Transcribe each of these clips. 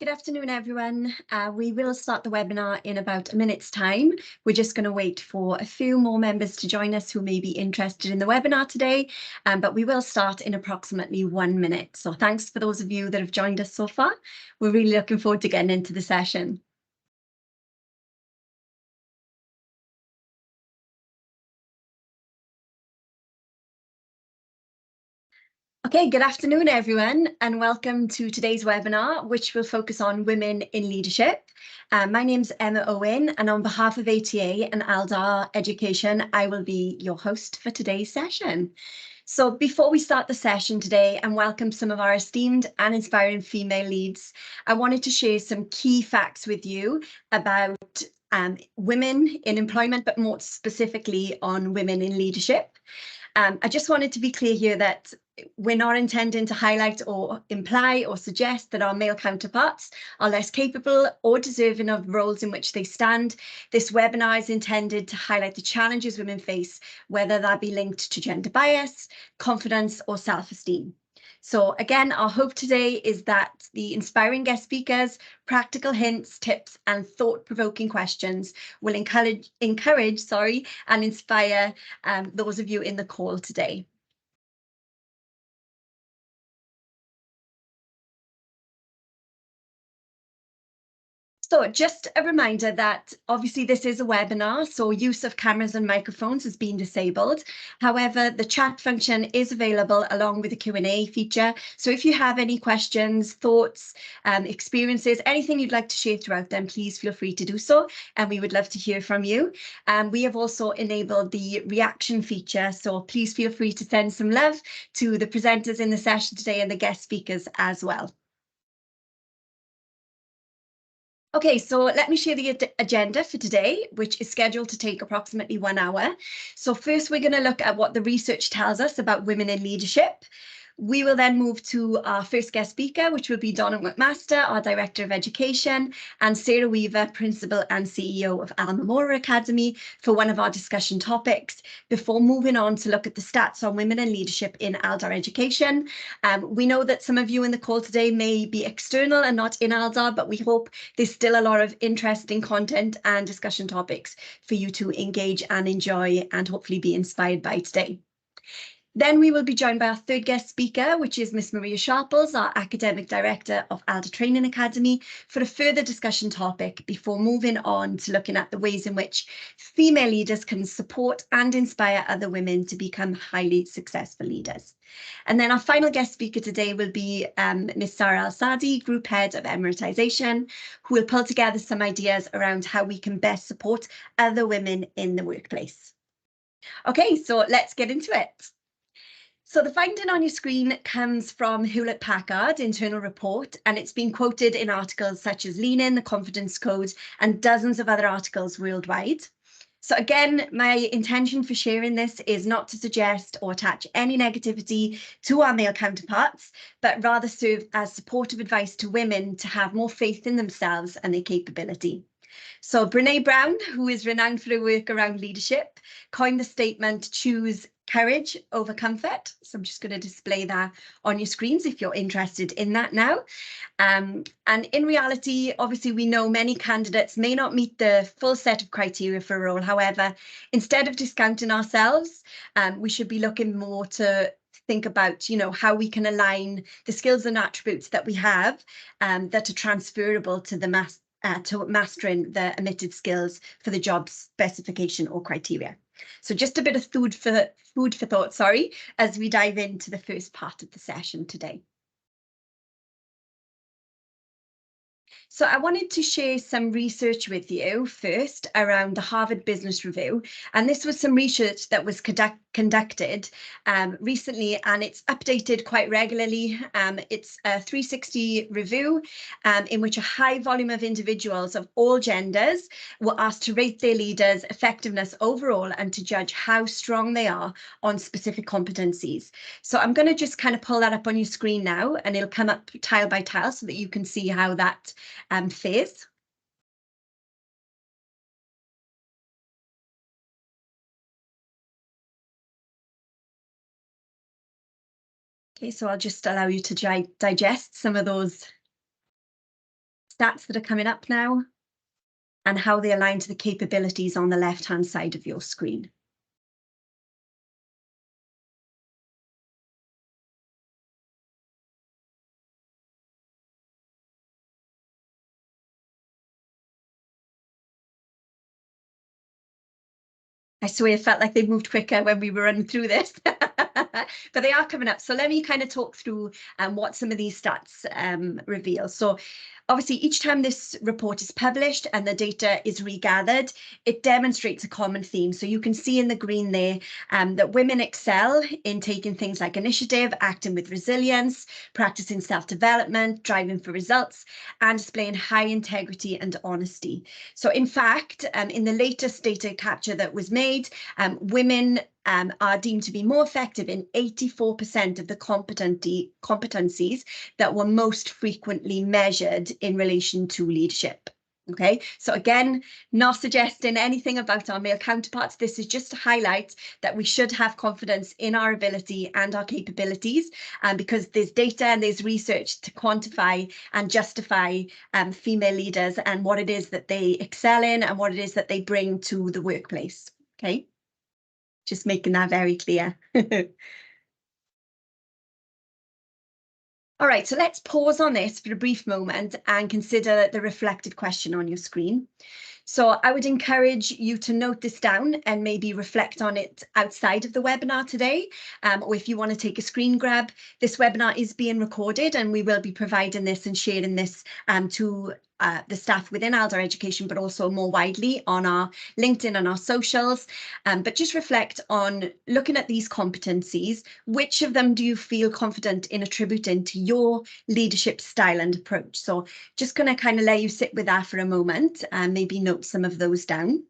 Good afternoon, everyone. We will start the webinar in about a minute's time. We're just going to wait for a few more members to join us who may be interested in the webinar today, but we will start in approximately 1 minute. So thanks for those of you that have joined us so far. We're really looking forward to getting into the session. Okay, good afternoon, everyone, and welcome to today's webinar, which will focus on women in leadership. My name's Emma Owen, and on behalf of ATA and Aldar Education, I will be your host for today's session. So before we start the session today and welcome some of our esteemed and inspiring female leads, I wanted to share some key facts with you about women in employment, but more specifically on women in leadership. I just wanted to be clear here that we're not intending to highlight or imply or suggest that our male counterparts are less capable or deserving of roles in which they stand. This webinar is intended to highlight the challenges women face, whether that be linked to gender bias, confidence, or self-esteem. So again, our hope today is that the inspiring guest speakers, practical hints, tips, and thought-provoking questions will encourage, and inspire those of you in the call today. So just a reminder that obviously this is a webinar, so use of cameras and microphones has been disabled. However, the chat function is available along with the Q&A feature. So if you have any questions, thoughts, experiences, anything you'd like to share throughout them, please feel free to do so. And we would love to hear from you. We have also enabled the reaction feature. So please feel free to send some love to the presenters in the session today and the guest speakers as well. Okay, so let me share the agenda for today, which is scheduled to take approximately 1 hour. So first, we're going to look at what the research tells us about women in leadership. We will then move to our first guest speaker, which will be Donna McMaster, our Director of Education, and Sarah Weaver, Principal and CEO of Al Memorial Academy, for one of our discussion topics, before moving on to look at the stats on women in leadership in Aldar Education. We know that some of you in the call today may be external and not in Aldar, but we hope there's still a lot of interesting content and discussion topics for you to engage and enjoy and hopefully be inspired by today. Then we will be joined by our third guest speaker, which is Miss Maria Sharples, our Academic Director of Aldar Training Academy, for a further discussion topic before moving on to looking at the ways in which female leaders can support and inspire other women to become highly successful leaders. And then our final guest speaker today will be Ms. Sarah Al-Sadi, Group Head of Emiratisation, who will pull together some ideas around how we can best support other women in the workplace. Okay, so let's get into it. So the finding on your screen comes from Hewlett-Packard internal report, and it's been quoted in articles such as Lean In, the Confidence Code, and dozens of other articles worldwide. So again, my intention for sharing this is not to suggest or attach any negativity to our male counterparts, but rather serve as supportive advice to women to have more faith in themselves and their capability. So Brene Brown, who is renowned for her work around leadership, coined the statement, choose courage over comfort. So I'm just going to display that on your screens if you're interested in that now. And in reality, obviously, we know many candidates may not meet the full set of criteria for a role. However, instead of discounting ourselves, we should be looking more to think about, how we can align the skills and attributes that we have that are transferable to to mastering the omitted skills for the job specification or criteria. So just a bit of food for thought, as we dive into the first part of the session today. So I wanted to share some research with you first around the Harvard Business Review. And this was some research that was conducted recently, and it's updated quite regularly. It's a 360 review in which a high volume of individuals of all genders were asked to rate their leaders' effectiveness overall and to judge how strong they are on specific competencies. So I'm going to just kind of pull that up on your screen now, and it'll come up tile by tile so that you can see how that fares. Okay, so I'll just allow you to digest some of those stats that are coming up now and how they align to the capabilities on the left-hand side of your screen. I swear it felt like they moved quicker when we were running through this, but they are coming up. So let me kind of talk through what some of these stats reveal. So obviously, each time this report is published and the data is regathered, it demonstrates a common theme. So you can see in the green there that women excel in taking things like initiative, acting with resilience, practicing self-development, driving for results, and displaying high integrity and honesty. So in fact, in the latest data capture that was made, women are deemed to be more effective in 84% of the competencies that were most frequently measured in relation to leadership. Okay, so again, not suggesting anything about our male counterparts. This is just to highlight that we should have confidence in our ability and our capabilities, because there's data and there's research to quantify and justify female leaders and what it is that they excel in and what it is that they bring to the workplace. Okay, just making that very clear. All right, so let's pause on this for a brief moment and consider the reflective question on your screen. So I would encourage you to note this down and maybe reflect on it outside of the webinar today. Or if you want to take a screen grab, this webinar is being recorded and we will be providing this and sharing this to the staff within Aldar Education, but also more widely on our LinkedIn and our socials. But just reflect on looking at these competencies. Which of them do you feel confident in attributing to your leadership style and approach? So just going to kind of let you sit with that for a moment and maybe note some of those down.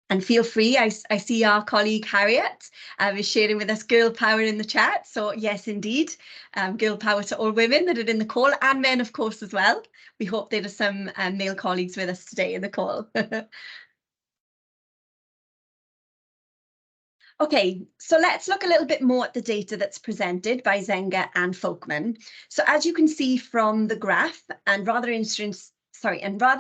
And feel free, I see our colleague Harriet is sharing with us girl power in the chat. So yes, indeed, girl power to all women that are in the call and men, of course, as well. We hope there are some male colleagues with us today in the call. Okay, so let's look a little bit more at the data that's presented by Zenger and Folkman. So as you can see from the graph, and rather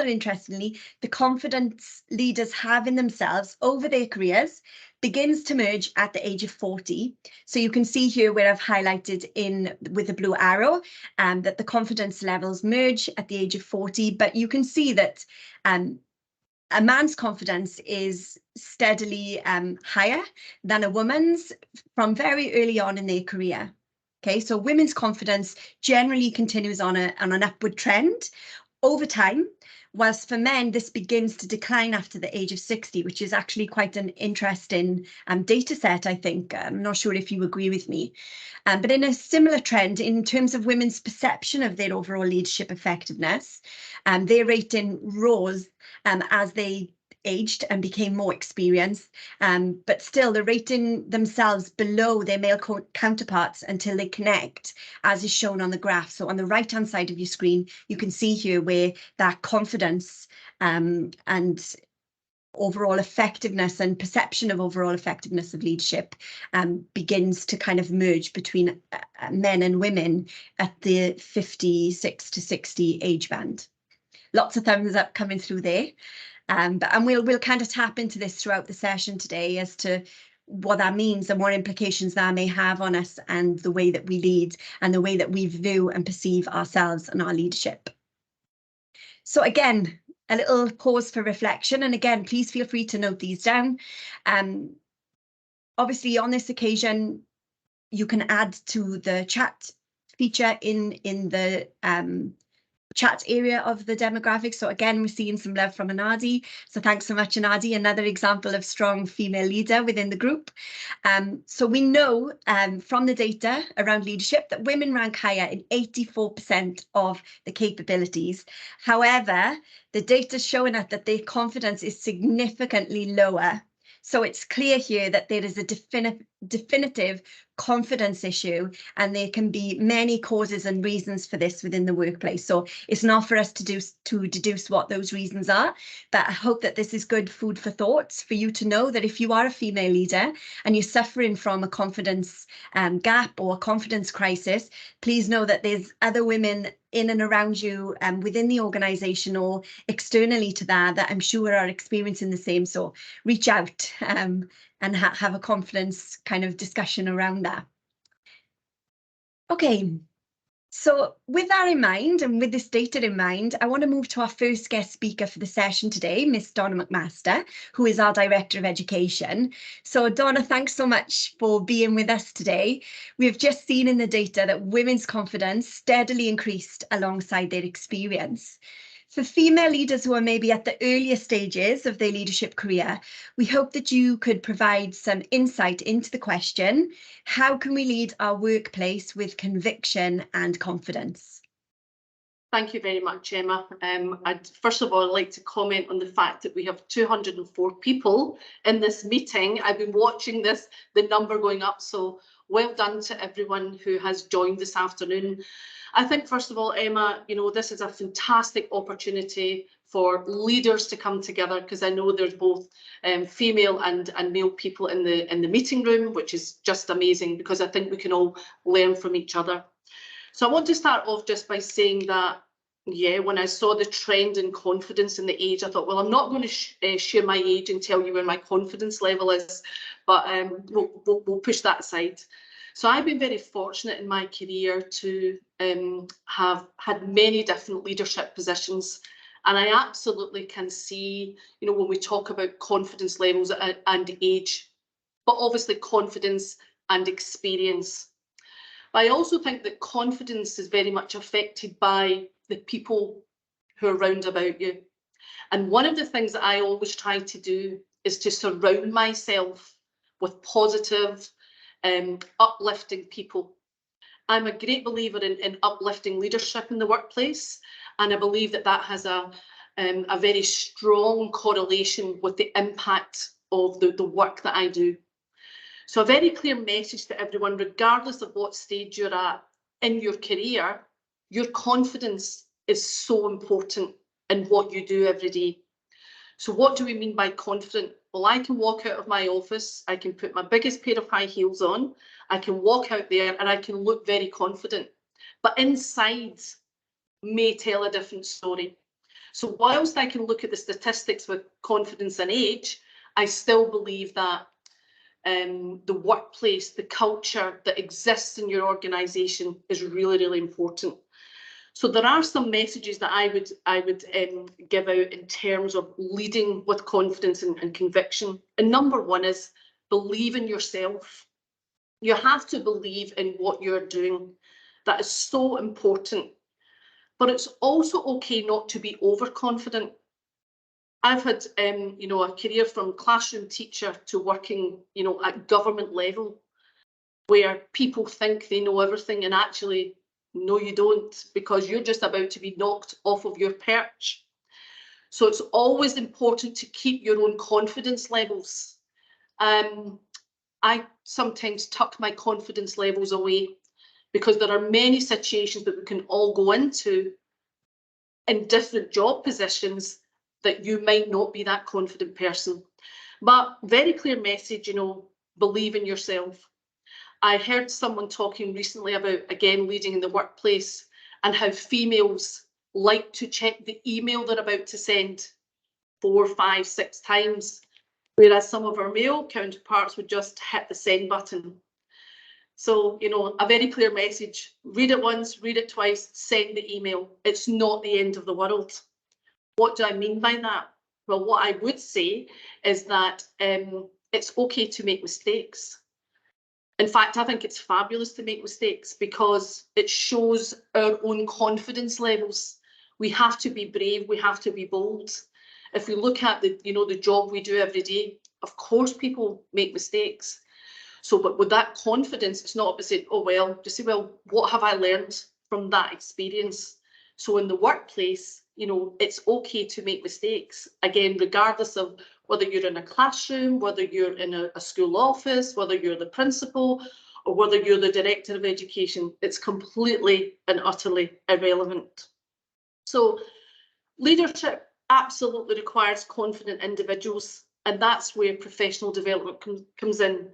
interestingly, the confidence leaders have in themselves over their careers begins to merge at the age of 40. So you can see here where I've highlighted in with the blue arrow that the confidence levels merge at the age of 40, but you can see that a man's confidence is steadily higher than a woman's from very early on in their career. Okay, so women's confidence generally continues on an upward trend over time, whilst for men, this begins to decline after the age of 60, which is actually quite an interesting data set, I think. I'm not sure if you agree with me. But in a similar trend, in terms of women's perception of their overall leadership effectiveness, their rating rose as they aged and became more experienced, but still they're rating themselves below their male counterparts until they connect, as is shown on the graph. So on the right hand side of your screen, you can see here where that confidence and overall effectiveness and perception of overall effectiveness of leadership begins to kind of merge between men and women at the 56 to 60 age band. Lots of thumbs up coming through there. And we'll kind of tap into this throughout the session today as to what that means and what implications that may have on us and the way that we lead and the way that we view and perceive ourselves and our leadership. So again, a little pause for reflection. And again, please feel free to note these down. Obviously, on this occasion, you can add to the chat feature in the chat area of the demographic. So again, we're seeing some love from Anadi. So thanks so much, Anadi. Another example of strong female leader within the group. So we know from the data around leadership that women rank higher in 84% of the capabilities. However, the data showing us that their confidence is significantly lower. So it's clear here that there is a definitive confidence issue, and there can be many causes and reasons for this within the workplace. So it's not for us to deduce what those reasons are, but I hope that this is good food for thoughts for you to know that if you are a female leader and you're suffering from a confidence gap or a confidence crisis, please know that there's other women in and around you within the organisation or externally to that I'm sure are experiencing the same. So reach out and have a confidence kind of discussion around that. Okay, so with that in mind and with this data in mind, I want to move to our first guest speaker for the session today, Miss Donna McMaster, who is our Director of Education. So Donna, thanks so much for being with us today. We've just seen in the data that women's confidence steadily increased alongside their experience. For female leaders who are maybe at the earlier stages of their leadership career, we hope that you could provide some insight into the question, how can we lead our workplace with conviction and confidence? Thank you very much, Emma. I'd first of all like to comment on the fact that we have 204 people in this meeting. I've been watching the number going up, so well done to everyone who has joined this afternoon. I think, first of all, Emma, this is a fantastic opportunity for leaders to come together, because I know there's both female and male people in the meeting room, which is just amazing, because I think we can all learn from each other. So I want to start off just by saying that, yeah, when I saw the trend in confidence in the age, I thought, well, I'm not going to share my age and tell you where my confidence level is, but we'll push that aside. So I've been very fortunate in my career to have had many different leadership positions, and I absolutely can see, when we talk about confidence levels and age, but obviously confidence and experience. But I also think that confidence is very much affected by the people who are round about you. And one of the things that I always try to do is to surround myself with positive, uplifting people. I'm a great believer in uplifting leadership in the workplace, and I believe that has a very strong correlation with the impact of the work that I do. So a very clear message to everyone, regardless of what stage you're at in your career, your confidence is so important in what you do every day. So what do we mean by confident? Well, I can walk out of my office, I can put my biggest pair of high heels on, I can walk out there and I can look very confident, but inside may tell a different story. So whilst I can look at the statistics with confidence and age, I still believe that the workplace, the culture that exists in your organisation is really, really important. So there are some messages that I would give out in terms of leading with confidence and conviction. And number one is believe in yourself. You have to believe in what you're doing. That is so important. But it's also okay not to be overconfident. I've had, a career from classroom teacher to working, at government level, where people think they know everything, and actually, no, you don't, because you're just about to be knocked off of your perch. So it's always important to keep your own confidence levels. I sometimes tuck my confidence levels away, because there are many situations that we can all go into in different job positions that you might not be that confident person. But very clear message, believe in yourself. I heard someone talking recently about, again, leading in the workplace and how females like to check the email they're about to send 4, 5, 6 times, whereas some of our male counterparts would just hit the send button. So, a very clear message, read it once, read it twice, send the email. It's not the end of the world. What do I mean by that? Well, what I would say is that it's okay to make mistakes. In fact, I think it's fabulous to make mistakes, because it shows our own confidence levels. We have to be brave, we have to be bold. If we look at the job we do every day, of course people make mistakes. So, but with that confidence, it's not about saying, oh, well, just say, well, what have I learned from that experience? So in the workplace, you know, it's okay to make mistakes. Again, regardless of whether you're in a classroom, whether you're in a school office, whether you're the principal, or whether you're the director of education, it's completely and utterly irrelevant. So leadership absolutely requires confident individuals, and that's where professional development comes in.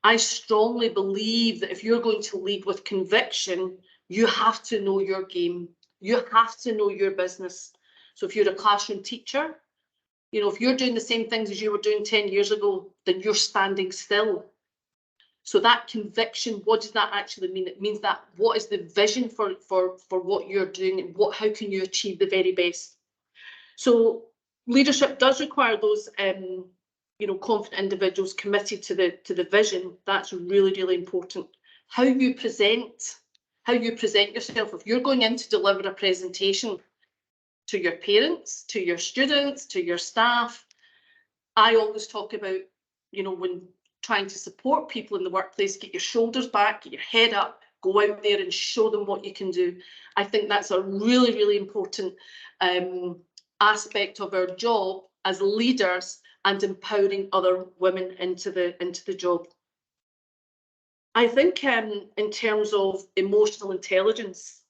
I strongly believe that if you're going to lead with conviction, you have to know your game. You have to know your business. So if you're a classroom teacher, you know, if you're doing the same things as you were doing 10 years ago, then you're standing still. So that conviction, what does that actually mean? It means that what is the vision for what you're doing, and how can you achieve the very best? So leadership does require those you know, confident individuals committed to the vision. That's really, really important. How you present yourself. If you're going in to deliver a presentation to your parents, to your students, to your staff, I always talk about, you know, when trying to support people in the workplace, get your shoulders back, get your head up, go out there and show them what you can do. I think that's a really, really important aspect of our job as leaders, and empowering other women into the job. I think in terms of emotional intelligence,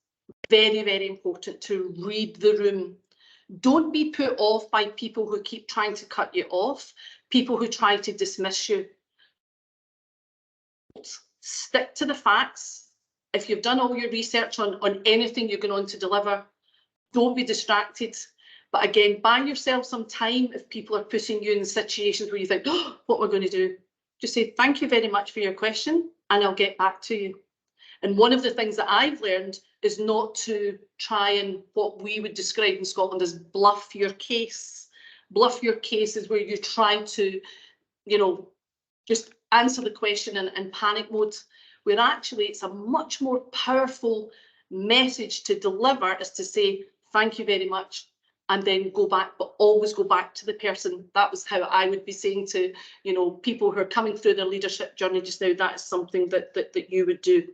very, very important to read the room. Don't be put off by people who keep trying to cut you off, people who try to dismiss you. Stick to the facts. If you've done all your research on anything you're going on to deliver, don't be distracted. But again, buy yourself some time if people are putting you in situations where you think, oh, what we're going to do. Just say, thank you very much for your question, and I'll get back to you. And one of the things that I've learned is not to try and, what we would describe in Scotland as, bluff your case. Bluff your case is where you're trying to, you know, just answer the question in panic mode, where actually it's a much more powerful message to deliver, is to say, thank you very much, and then go back, but always go back to the person. That was how I would be saying to, you know, people who are coming through their leadership journey just now. That is something that you would do.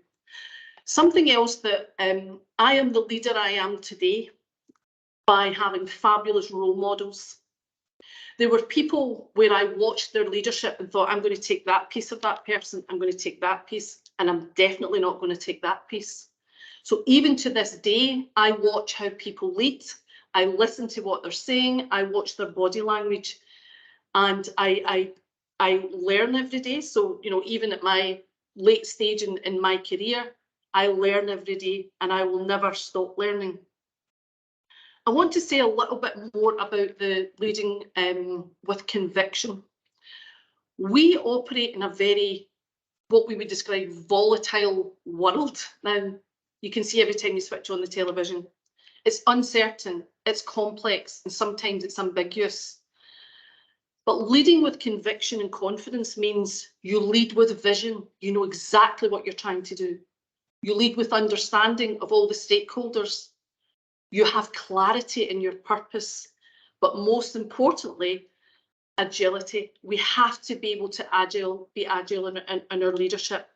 Something else that I am the leader I am today by having fabulous role models. There were people where I watched their leadership and thought, I'm going to take that piece of that person, I'm going to take that piece, and I'm definitely not going to take that piece. So even to this day, I watch how people lead. I listen to what they're saying. I watch their body language, and I learn every day. So, you know, even at my late stage in my career, I learn every day, and I will never stop learning. I want to say a little bit more about the leading with conviction. We operate in a very, what we would describe, volatile world. Now, you can see every time you switch on the television, it's uncertain, it's complex, and sometimes it's ambiguous. But leading with conviction and confidence means you lead with vision. You know exactly what you're trying to do. You lead with understanding of all the stakeholders. You have clarity in your purpose, but most importantly, agility. We have to be able to be agile in our leadership.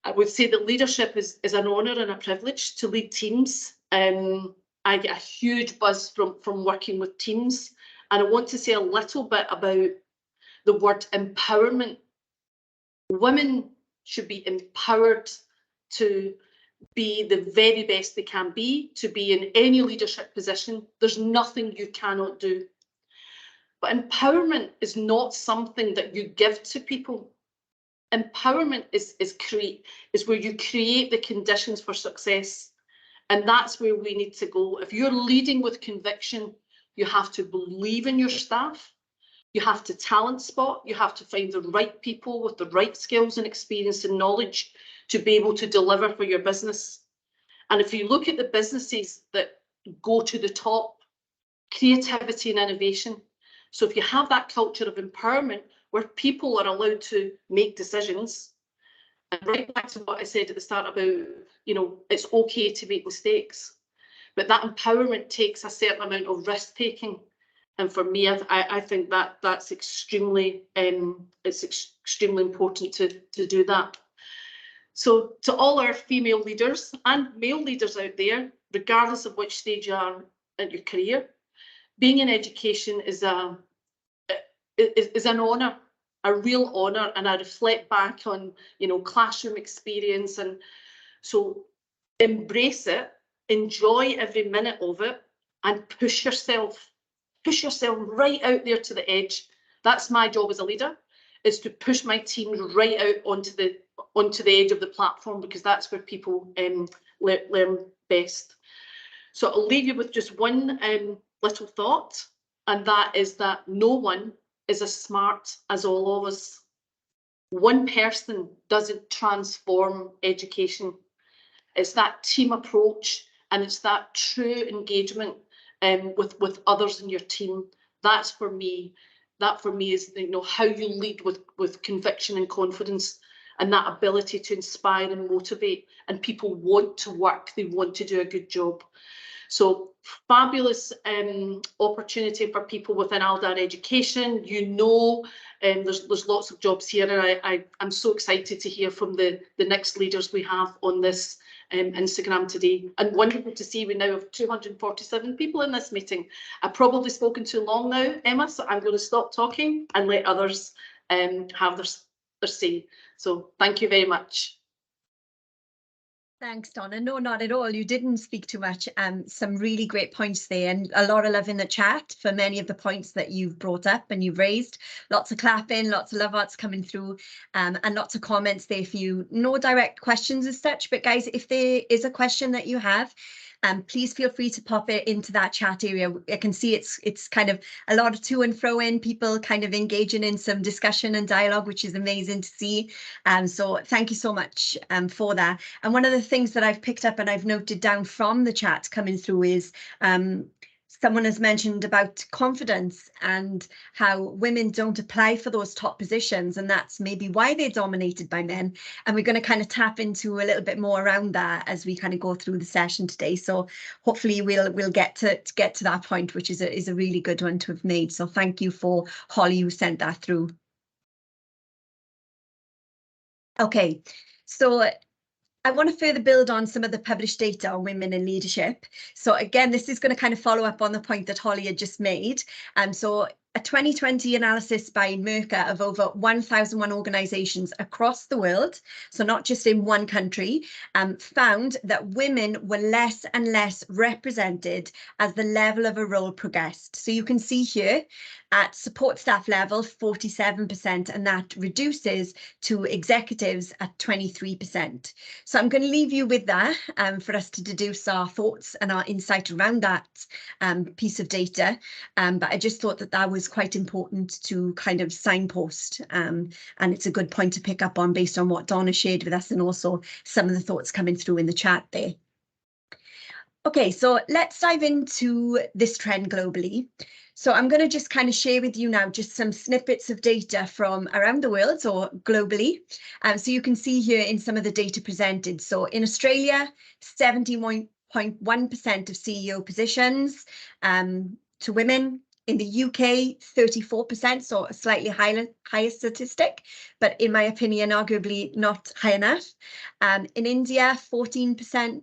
I would say that leadership is an honour and a privilege to lead teams. I get a huge buzz from working with teams, and I want to say a little bit about the word empowerment. Women should be empowered to be the very best they can be, to be in any leadership position. There's nothing you cannot do. But empowerment is not something that you give to people. Empowerment is where you create the conditions for success. And that's where we need to go. If you're leading with conviction, you have to believe in your staff. You have to talent spot. You have to find the right people with the right skills and experience and knowledge to be able to deliver for your business. And if you look at the businesses that go to the top, creativity and innovation. So if you have that culture of empowerment where people are allowed to make decisions, and right back to what I said at the start about, you know, it's okay to make mistakes, but that empowerment takes a certain amount of risk taking. And for me, I think that's extremely, it's extremely important to do that. So to all our female leaders and male leaders out there, regardless of which stage you are in your career. Being in education is an honour, a real honour, and I reflect back on, you know, classroom experience, and so embrace it, enjoy every minute of it, and push yourself right out there to the edge. That's my job as a leader, is to push my team right out onto the edge of the platform, because that's where people learn best. So I'll leave you with just one little thought, and that is that no one is as smart as all of us. One person doesn't transform education. It's that team approach, and it's that true engagement with others in your team. That for me is, you know, how you lead with conviction and confidence, and that ability to inspire and motivate, and people want to work, they want to do a good job. So fabulous opportunity for people within Aldar Education. You know, there's lots of jobs here, and I'm so excited to hear from the next leaders we have on this Instagram today. And wonderful to see we now have 247 people in this meeting. I've probably spoken too long now, Emma, so I'm going to stop talking and let others have their say. So thank you very much. Thanks, Donna. No, not at all. You didn't speak too much. Some really great points there, and a lot of love in the chat for many of the points that you've brought up and you've raised. Lots of clapping, lots of love arts coming through, and lots of comments there for you. No direct questions as such, but guys, if there is a question that you have, please feel free to pop it into that chat area. I can see it's kind of a lot of to and fro in, people kind of engaging in some discussion and dialogue, which is amazing to see. So thank you so much for that. And one of the things that I've picked up and I've noted down from the chat coming through is someone has mentioned about confidence and how women don't apply for those top positions, and that's maybe why they're dominated by men. And we're going to kind of tap into a little bit more around that as we kind of go through the session today. So hopefully we'll get to that point, which is a really good one to have made. So thank you for Holly who sent that through. Okay, so I want to further build on some of the published data on women in leadership. So again, this is going to kind of follow up on the point that Holly had just made. So a 2020 analysis by Mercer of over 1,001 organisations across the world, so not just in one country, found that women were less and less represented as the level of a role progressed. So you can see here at support staff level, 47%, and that reduces to executives at 23%. So I'm going to leave you with that for us to deduce our thoughts and our insight around that piece of data. But I just thought that that was quite important to kind of signpost, and it's a good point to pick up on based on what Donna shared with us and also some of the thoughts coming through in the chat there. Okay, so let's dive into this trend globally. So I'm going to just kind of share with you now just some snippets of data from around the world or globally. So you can see here in some of the data presented. So in Australia, 71.1% of CEO positions to women. In the UK, 34%, so a slightly higher statistic, but in my opinion, arguably not high enough. In India, 14%.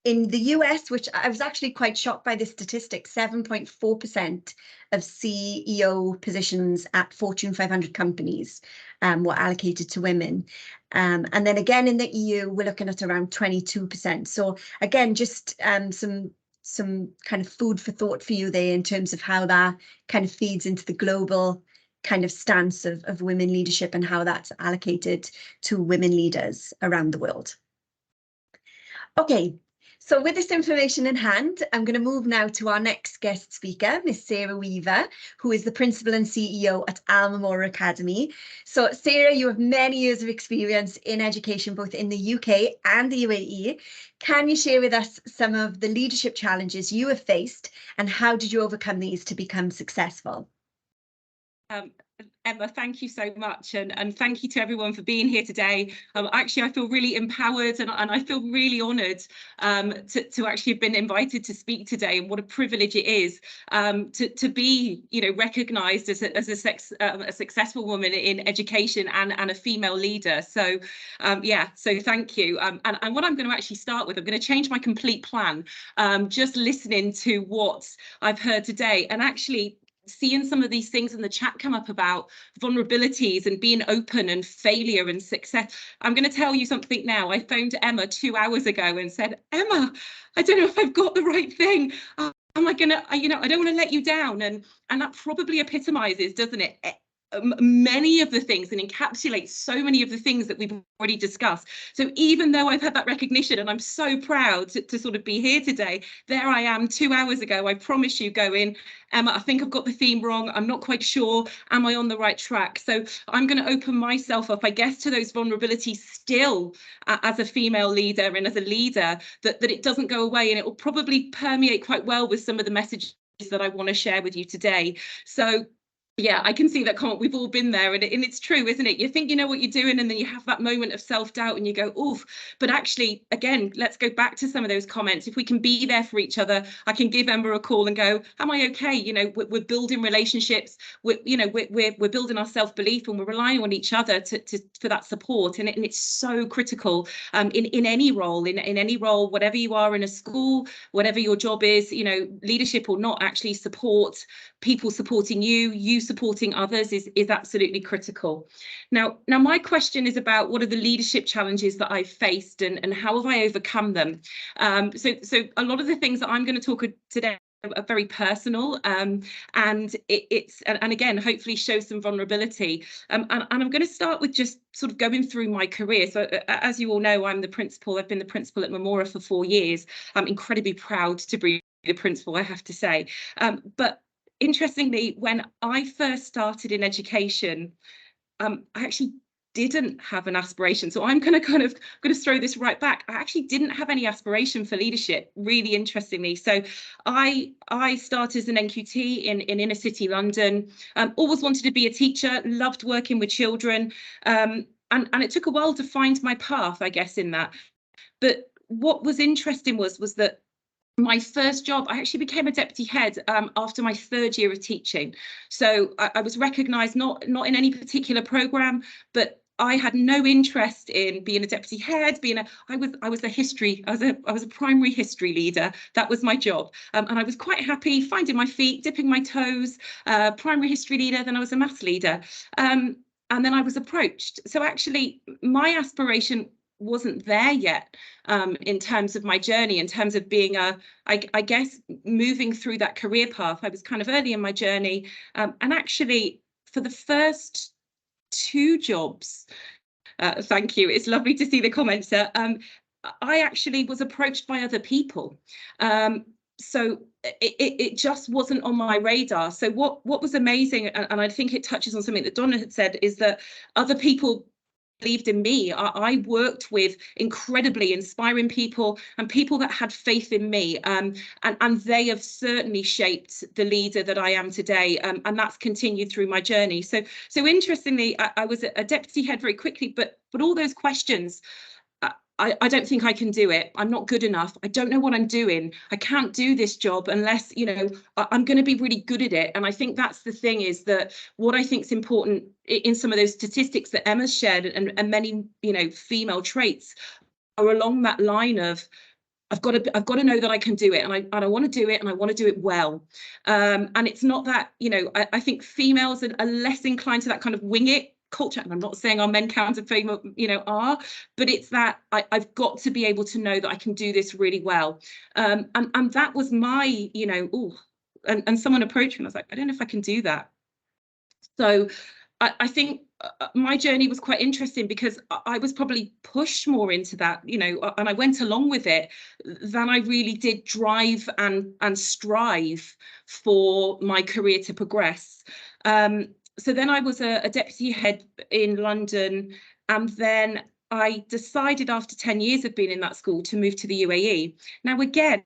In the US, which I was actually quite shocked by this statistic, 7.4% of CEO positions at Fortune 500 companies were allocated to women. And then again, in the EU, we're looking at around 22%. So again, just some kind of food for thought for you there in terms of how that kind of feeds into the global kind of stance of women leadership and how that's allocated to women leaders around the world. Okay. So with this information in hand, I'm going to move now to our next guest speaker, Miss Sarah Weaver, who is the Principal and CEO at Alma Moore Academy. So Sarah, you have many years of experience in education, both in the UK and the UAE. Can you share with us some of the leadership challenges you have faced and how did you overcome these to become successful? Emma, thank you so much, and thank you to everyone for being here today. Actually, I feel really empowered, and I feel really honoured to actually have been invited to speak today, and what a privilege it is to be, you know, recognised as a successful woman in education and a female leader. So yeah, so thank you. And what I'm going to actually start with, I'm going to change my complete plan, just listening to what I've heard today, and actually seeing some of these things in the chat come up about vulnerabilities and being open and failure and success. I'm going to tell you something now. I phoned Emma 2 hours ago and said, Emma, I don't know if I've got the right thing. Am I gonna, you know, I don't want to let you down. And that probably epitomizes, doesn't it, many of the things, and encapsulates so many of the things that we've already discussed. So even though I've had that recognition, and I'm so proud to sort of be here today, there I am 2 hours ago, I promise you, going, Emma, I think I've got the theme wrong. I'm not quite sure. Am I on the right track? So I'm going to open myself up, I guess, to those vulnerabilities still as a female leader and as a leader, that it doesn't go away, and it will probably permeate quite well with some of the messages that I want to share with you today. So yeah, I can see that comment. We've all been there, and it's true, isn't it? You think you know what you're doing, and then you have that moment of self-doubt and you go, oof. But actually, again, let's go back to some of those comments. If we can be there for each other, I can give Emma a call and go, am I okay? You know, we're building relationships, we're building our self-belief, and we're relying on each other for that support. And it's so critical in any role, in any role, whatever you are in a school, whatever your job is, you know, leadership or not, actually support, people supporting you supporting others is absolutely critical. Now my question is about what are the leadership challenges that I've faced, and how have I overcome them? So a lot of the things that I'm going to talk today are very personal, and it's again, hopefully show some vulnerability. And I'm going to start with just sort of going through my career. So as you all know, I'm the principal. I've been the principal at Memora for 4 years. I'm incredibly proud to be the principal, I have to say. But interestingly, when I first started in education, I actually didn't have an aspiration. So I'm going to throw this right back. I actually didn't have any aspiration for leadership, really interestingly. So I started as an NQT in inner city London, always wanted to be a teacher, loved working with children. And it took a while to find my path, I guess, in that. But what was interesting was that my first job, I actually became a deputy head after my 3rd year of teaching. So I was recognised not in any particular programme, but I had no interest in being a deputy head. I was a primary history leader. That was my job, and I was quite happy finding my feet, dipping my toes. Primary history leader, then I was a maths leader, and then I was approached. So actually, my aspiration wasn't there yet in terms of my journey, in terms of being I guess moving through that career path. I was kind of early in my journey, and actually for the first 2 jobs, thank you, it's lovely to see the comments, I actually was approached by other people. So it just wasn't on my radar. So what was amazing, and I think it touches on something that Donna had said, is that other people believed in me. I worked with incredibly inspiring people, and people that had faith in me, and they have certainly shaped the leader that I am today, and that's continued through my journey. So interestingly, I was a deputy head very quickly, but all those questions, I don't think I can do it. I'm not good enough. I don't know what I'm doing. I can't do this job unless, you know, I'm going to be really good at it. And I think that's the thing, is that what I think is important in some of those statistics that Emma's shared, and many, you know, female traits are along that line of, I've got to know that I can do it, and I want to do it, and I want to do it well. And it's not that, you know, I think females are less inclined to that kind of wing it culture, and I'm not saying our men counter female, you know, are, but it's that I've got to be able to know that I can do this really well. And that was my, you know, and someone approached me and I was like, I don't know if I can do that. So I think my journey was quite interesting, because I was probably pushed more into that, you know, and I went along with it, than I really did drive and strive for my career to progress. So then I was a deputy head in London, and then I decided after 10 years of being in that school to move to the UAE. Now, again,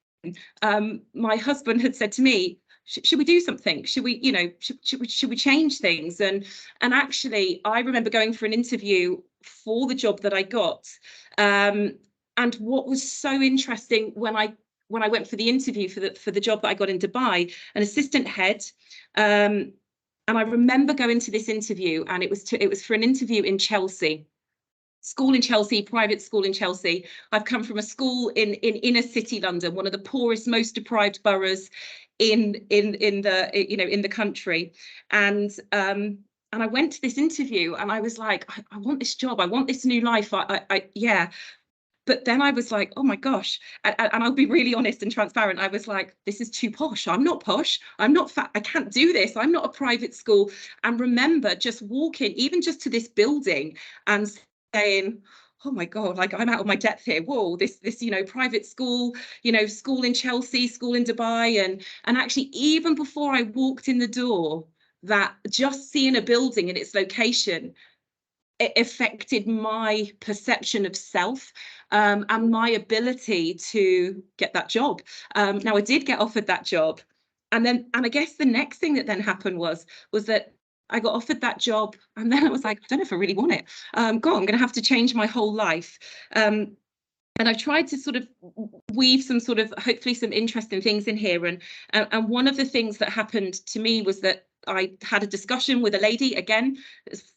my husband had said to me, should we do something? Should we, you know, should we change things? And actually, I remember going for an interview for the job that I got. And what was so interesting when I went for the interview for the job that I got in Dubai, an assistant head. And I remember going to this interview, and it was for an interview in Chelsea. School in Chelsea, private school in Chelsea. I've come from a school in inner city London, one of the poorest, most deprived boroughs in the country. And I went to this interview, and I was like, I want this job, I want this new life. Yeah. But then I was like, oh my gosh, and I'll be really honest and transparent. I was like, this is too posh. I'm not posh. I'm not fat. I can't do this. I'm not a private school. And remember just walking, even just to this building, and saying, oh my God, like I'm out of my depth here. Whoa, this, you know, private school, you know, school in Chelsea, school in Dubai. And actually, even before I walked in the door, that just seeing a building and its location, it affected my perception of self, and my ability to get that job. Now I did get offered that job, and I guess the next thing that then happened was that I got offered that job, and then I was like, I don't know if I really want it. I'm going to have to change my whole life. And I've tried to sort of weave some sort of, hopefully some interesting things in here. And one of the things that happened to me was that I had a discussion with a lady, again,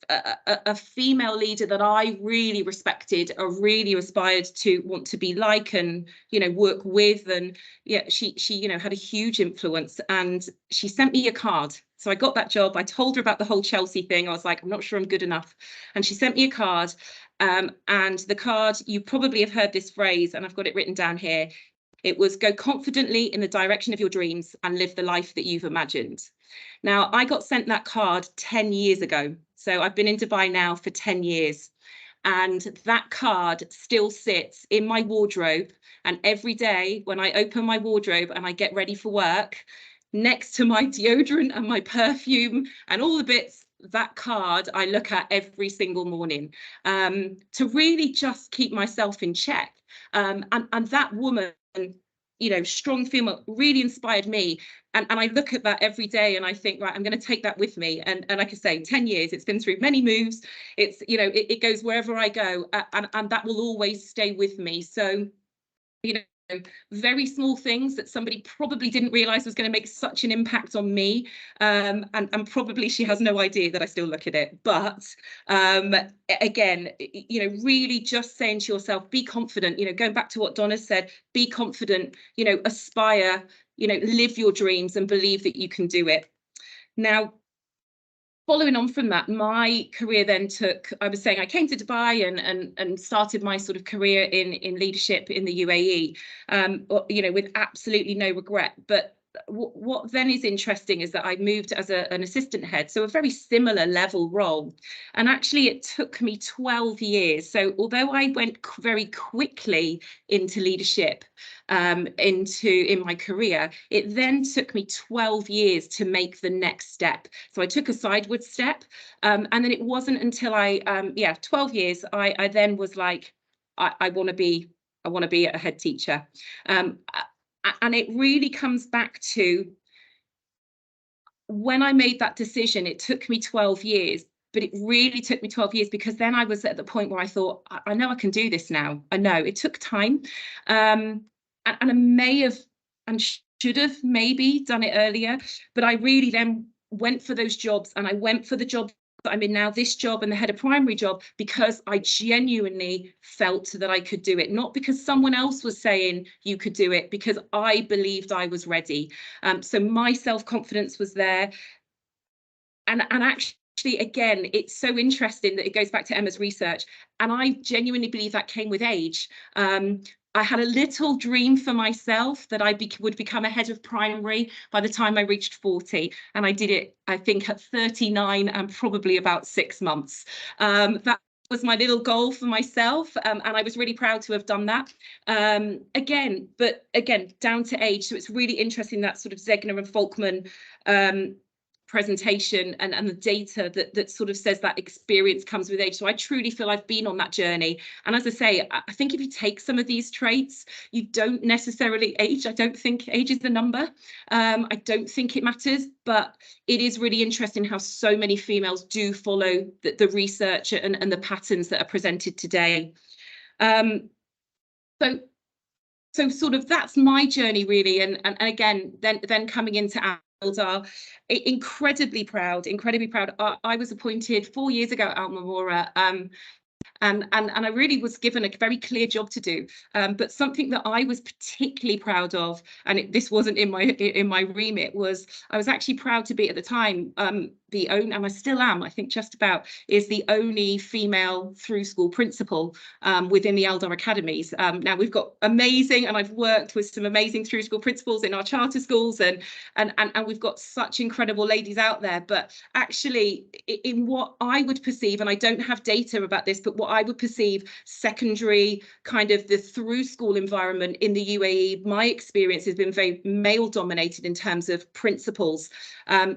a female leader that I really respected, or really aspired to want to be like, and, you know, work with. And yeah, she, you know, had a huge influence, and she sent me a card. So I got that job. I told her about the whole Chelsea thing. I was like, I'm not sure I'm good enough. And she sent me a card. And the card, you probably have heard this phrase, and I've got it written down here. It was, go confidently in the direction of your dreams and live the life that you've imagined. Now, I got sent that card 10 years ago. So I've been in Dubai now for 10 years. And that card still sits in my wardrobe. And every day when I open my wardrobe and I get ready for work, next to my deodorant and my perfume and all the bits, that card I look at every single morning, to really just keep myself in check. And that woman, you know, strong female, really inspired me. And I look at that every day and I think, right, I'm going to take that with me. And like I say, 10 years, it's been through many moves. It's, you know, it goes wherever I go, and that will always stay with me. So, you know, very small things that somebody probably didn't realize was going to make such an impact on me, and probably she has no idea that I still look at it. But again, you know, really just saying to yourself, be confident, you know, going back to what Donna said, be confident, you know, aspire, you know, live your dreams and believe that you can do it. Now, following on from that, my career then took, I was saying I came to Dubai and started my sort of career in leadership in the UAE, you know, with absolutely no regret. But what then is interesting is that I moved as an assistant head, so a very similar level role. And actually it took me 12 years. So although I went very quickly into leadership, in my career, it then took me 12 years to make the next step. So I took a sideward step, and then it wasn't until 12 years, I then was like, I want to be a head teacher. And it really comes back to when I made that decision, it took me 12 years, but it really took me 12 years because then I was at the point where I thought, I know I can do this now. I know it took time. And I may have and should have maybe done it earlier, but I really then went for those jobs, and I went for the job that I'm in now, this job and the head of primary job, because I genuinely felt that I could do it, not because someone else was saying you could do it, because I believed I was ready. So my self-confidence was there. And actually, again, it's so interesting that it goes back to Emma's research, and I genuinely believe that came with age. I had a little dream for myself that I would become a head of primary by the time I reached 40, and I did it, I think, at 39 and probably about 6 months. That was my little goal for myself, and I was really proud to have done that. Again, down to age. So it's really interesting, that sort of Zegna and Folkman presentation and the data that sort of says that experience comes with age. So I truly feel I've been on that journey. And as I say, I think if you take some of these traits, you don't necessarily age. I don't think age is the number. I don't think it matters, but it is really interesting how so many females do follow the research and the patterns that are presented today. So sort of that's my journey really, and again, then coming into Aldar, incredibly proud. I was appointed 4 years ago at Alma, and I really was given a very clear job to do, but something that I was particularly proud of, and this wasn't in my remit, was I was actually proud to be at the time the only, and I still am, I think just about, is the only female through school principal within the Aldar academies. Now we've got amazing, and I've worked with some amazing through school principals in our charter schools, and we've got such incredible ladies out there. But actually, in what I would perceive, and I don't have data about this, but what I would perceive secondary, kind of the through school environment in the UAE, my experience has been very male dominated in terms of principals.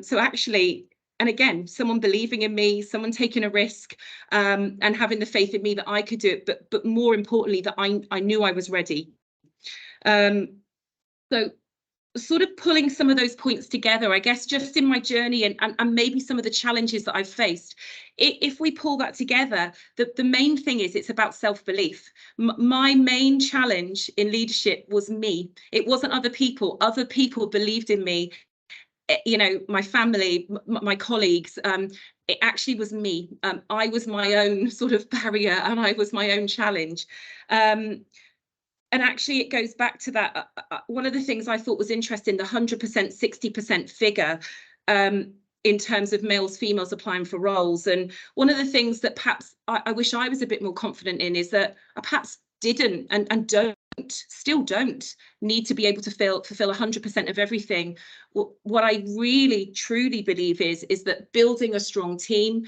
So actually, and again, someone believing in me, someone taking a risk, and having the faith in me that I could do it, but more importantly, that I knew I was ready. So sort of pulling some of those points together, I guess, just in my journey and maybe some of the challenges that I've faced. If we pull that together, the main thing is it's about self-belief. My main challenge in leadership was me. It wasn't other people. Other people believed in me. You know, my family, my colleagues, it actually was me. I was my own sort of barrier, and I was my own challenge. And actually, it goes back to that. One of the things I thought was interesting, the 100%, 60% figure in terms of males, females applying for roles. And one of the things that perhaps I wish I was a bit more confident in is that I perhaps didn't and still don't need to be able to fulfill 100% of everything. What I really truly believe is that building a strong team,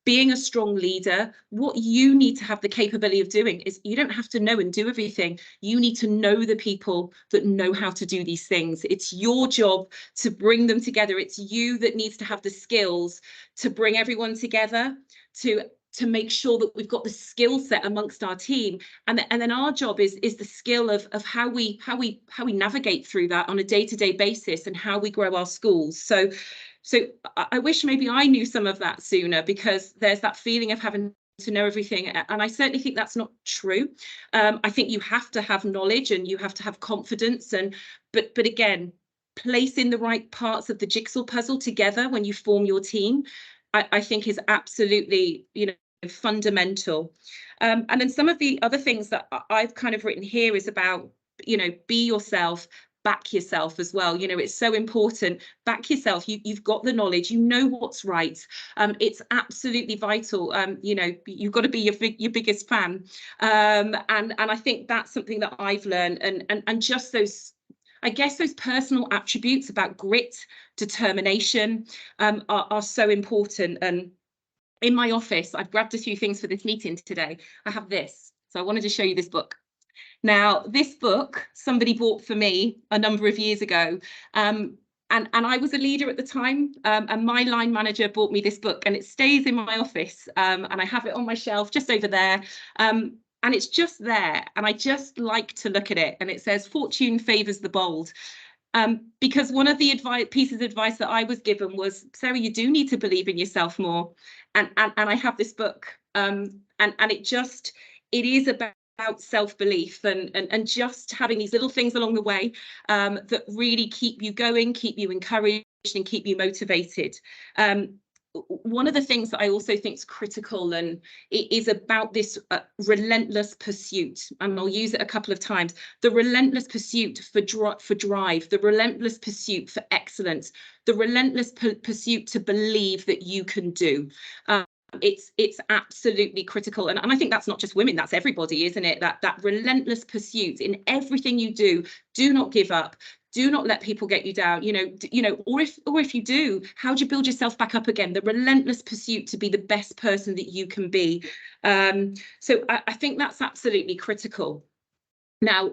being a strong leader, what you need to have the capability of doing is you don't have to know and do everything. You need to know the people that know how to do these things. It's your job to bring them together. It's you that needs to have the skills to bring everyone together, to make sure that we've got the skill set amongst our team, and then our job is the skill of how we navigate through that on a day-to-day basis, and how we grow our schools. So I wish maybe I knew some of that sooner, because there's that feeling of having to know everything, and I certainly think that's not true. I think you have to have knowledge and you have to have confidence, but again, placing the right parts of the jigsaw puzzle together when you form your team, I think is absolutely, you know, fundamental. And then some of the other things that I've kind of written here is about, you know, be yourself, back yourself as well. You know, it's so important. Back yourself. You've got the knowledge. You know what's right. It's absolutely vital. You know, you've got to be your biggest fan. And I think that's something that I've learned. And just those, I guess, those personal attributes about grit, determination, are so important. And in my office, I've grabbed a few things for this meeting today. I have this. So I wanted to show you this book. Now, this book somebody bought for me a number of years ago. And I was a leader at the time, and my line manager bought me this book, and it stays in my office, and I have it on my shelf just over there. And it's just there, and I just like to look at it. And it says, "Fortune favours the bold." Because one of the pieces of advice that I was given was, Sarah, you do need to believe in yourself more. And I have this book, and it is about self-belief and just having these little things along the way that really keep you going, keep you encouraged, and keep you motivated. One of the things that I also think is critical, and it is about this relentless pursuit, and I'll use it a couple of times, the relentless pursuit for drive, the relentless pursuit for excellence, the relentless pursuit to believe that you can do. It's absolutely critical, and I think that's not just women, that's everybody, isn't it? That relentless pursuit in everything you do. Do not give up. Do not let people get you down, you know, or if you do, how do you build yourself back up again? The relentless pursuit to be the best person that you can be. So I think that's absolutely critical. Now,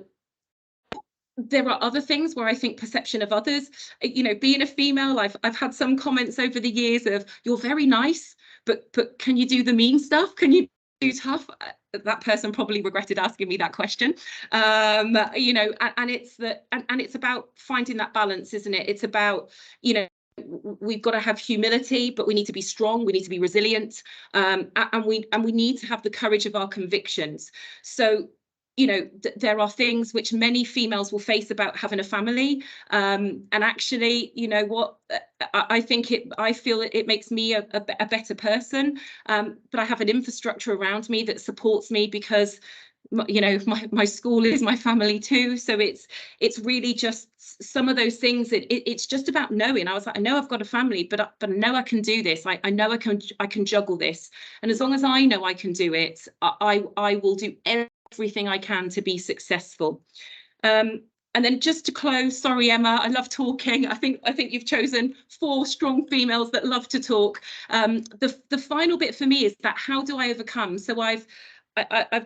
there are other things where I think perception of others, you know, being a female, I've had some comments over the years of, you're very nice, but can you do the mean stuff? Can you do tough? That person probably regretted asking me that question. You know, and it's that, and it's about finding that balance, isn't it? It's about, you know, we've got to have humility, but we need to be strong, we need to be resilient, and we need to have the courage of our convictions. So, you know, there are things which many females will face about having a family, and actually, you know what, I feel it makes me a better person, but I have an infrastructure around me that supports me, because you know, my school is my family too. So it's really just some of those things that it's just about knowing. I was like, I know I've got a family, but I know I can do this. I know I can juggle this, and as long as I know I can do it, I will do everything I can to be successful. And then just to close, sorry, Emma, I love talking. I think you've chosen 4 strong females that love to talk. The final bit for me is that, how do I overcome? So I've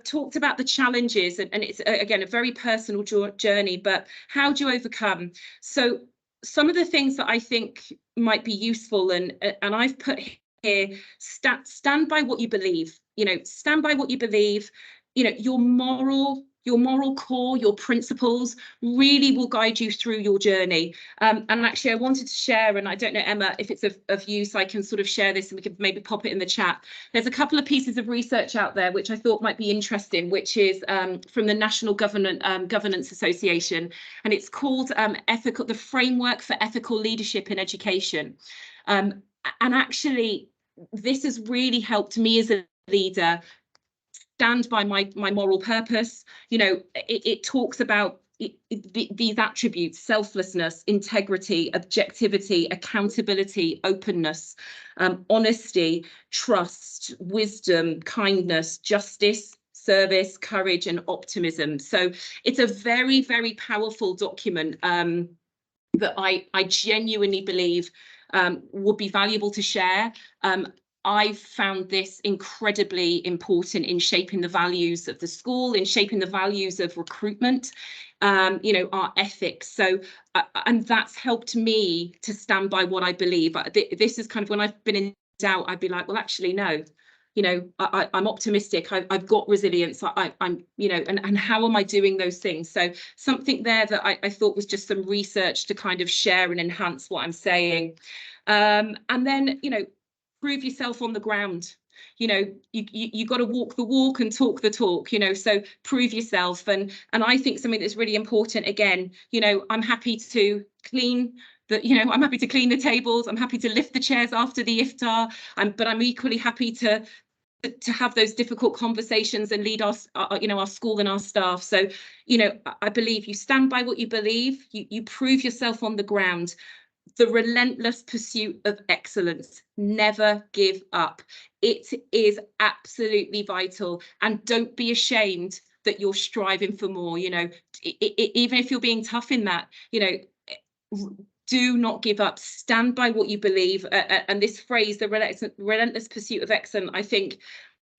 talked about the challenges, and it's, again, a very personal journey, but how do you overcome? So some of the things that I think might be useful, and I've put here, stand by what you believe, you know, stand by what you believe, you know, your moral core, your principles really will guide you through your journey. And actually, I wanted to share, and I don't know, Emma, if it's of use, I can sort of share this and we could maybe pop it in the chat. There's a couple of pieces of research out there which I thought might be interesting, which is from the National Governance Association, and it's called the Framework for Ethical Leadership in Education. And actually, this has really helped me as a leader stand by my moral purpose. You know, it talks about these attributes: selflessness, integrity, objectivity, accountability, openness, honesty, trust, wisdom, kindness, justice, service, courage, and optimism. So it's a very, very powerful document that I genuinely believe would be valuable to share. I've found this incredibly important in shaping the values of the school, in shaping the values of recruitment, you know, our ethics. So, and that's helped me to stand by what I believe. This is kind of, when I've been in doubt, I'd be like, well, actually, no, you know, I'm optimistic. I've got resilience. I'm, you know, and how am I doing those things? So something there that I thought was just some research to kind of share and enhance what I'm saying. And then, you know, prove yourself on the ground. You know, you got to walk the walk and talk the talk, you know, so prove yourself. And I think something that's really important, again, you know, I'm happy to clean I'm happy to clean the tables, I'm happy to lift the chairs after the iftar, but I'm equally happy to have those difficult conversations and lead our school and our staff. So, you know, I believe you stand by what you believe, you prove yourself on the ground. The relentless pursuit of excellence, never give up. It is absolutely vital, and don't be ashamed that you're striving for more. You know, even if you're being tough in that, you know, do not give up, stand by what you believe. And this phrase, the relentless pursuit of excellence, I think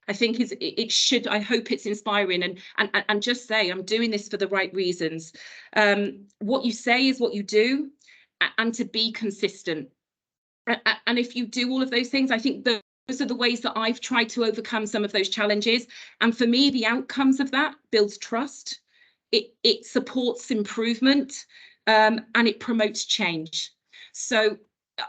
I hope it's inspiring, and just say, I'm doing this for the right reasons. What you say is what you do, and to be consistent. And if you do all of those things, I think those are the ways that I've tried to overcome some of those challenges. And for me, the outcomes of that builds trust, it supports improvement, and it promotes change. So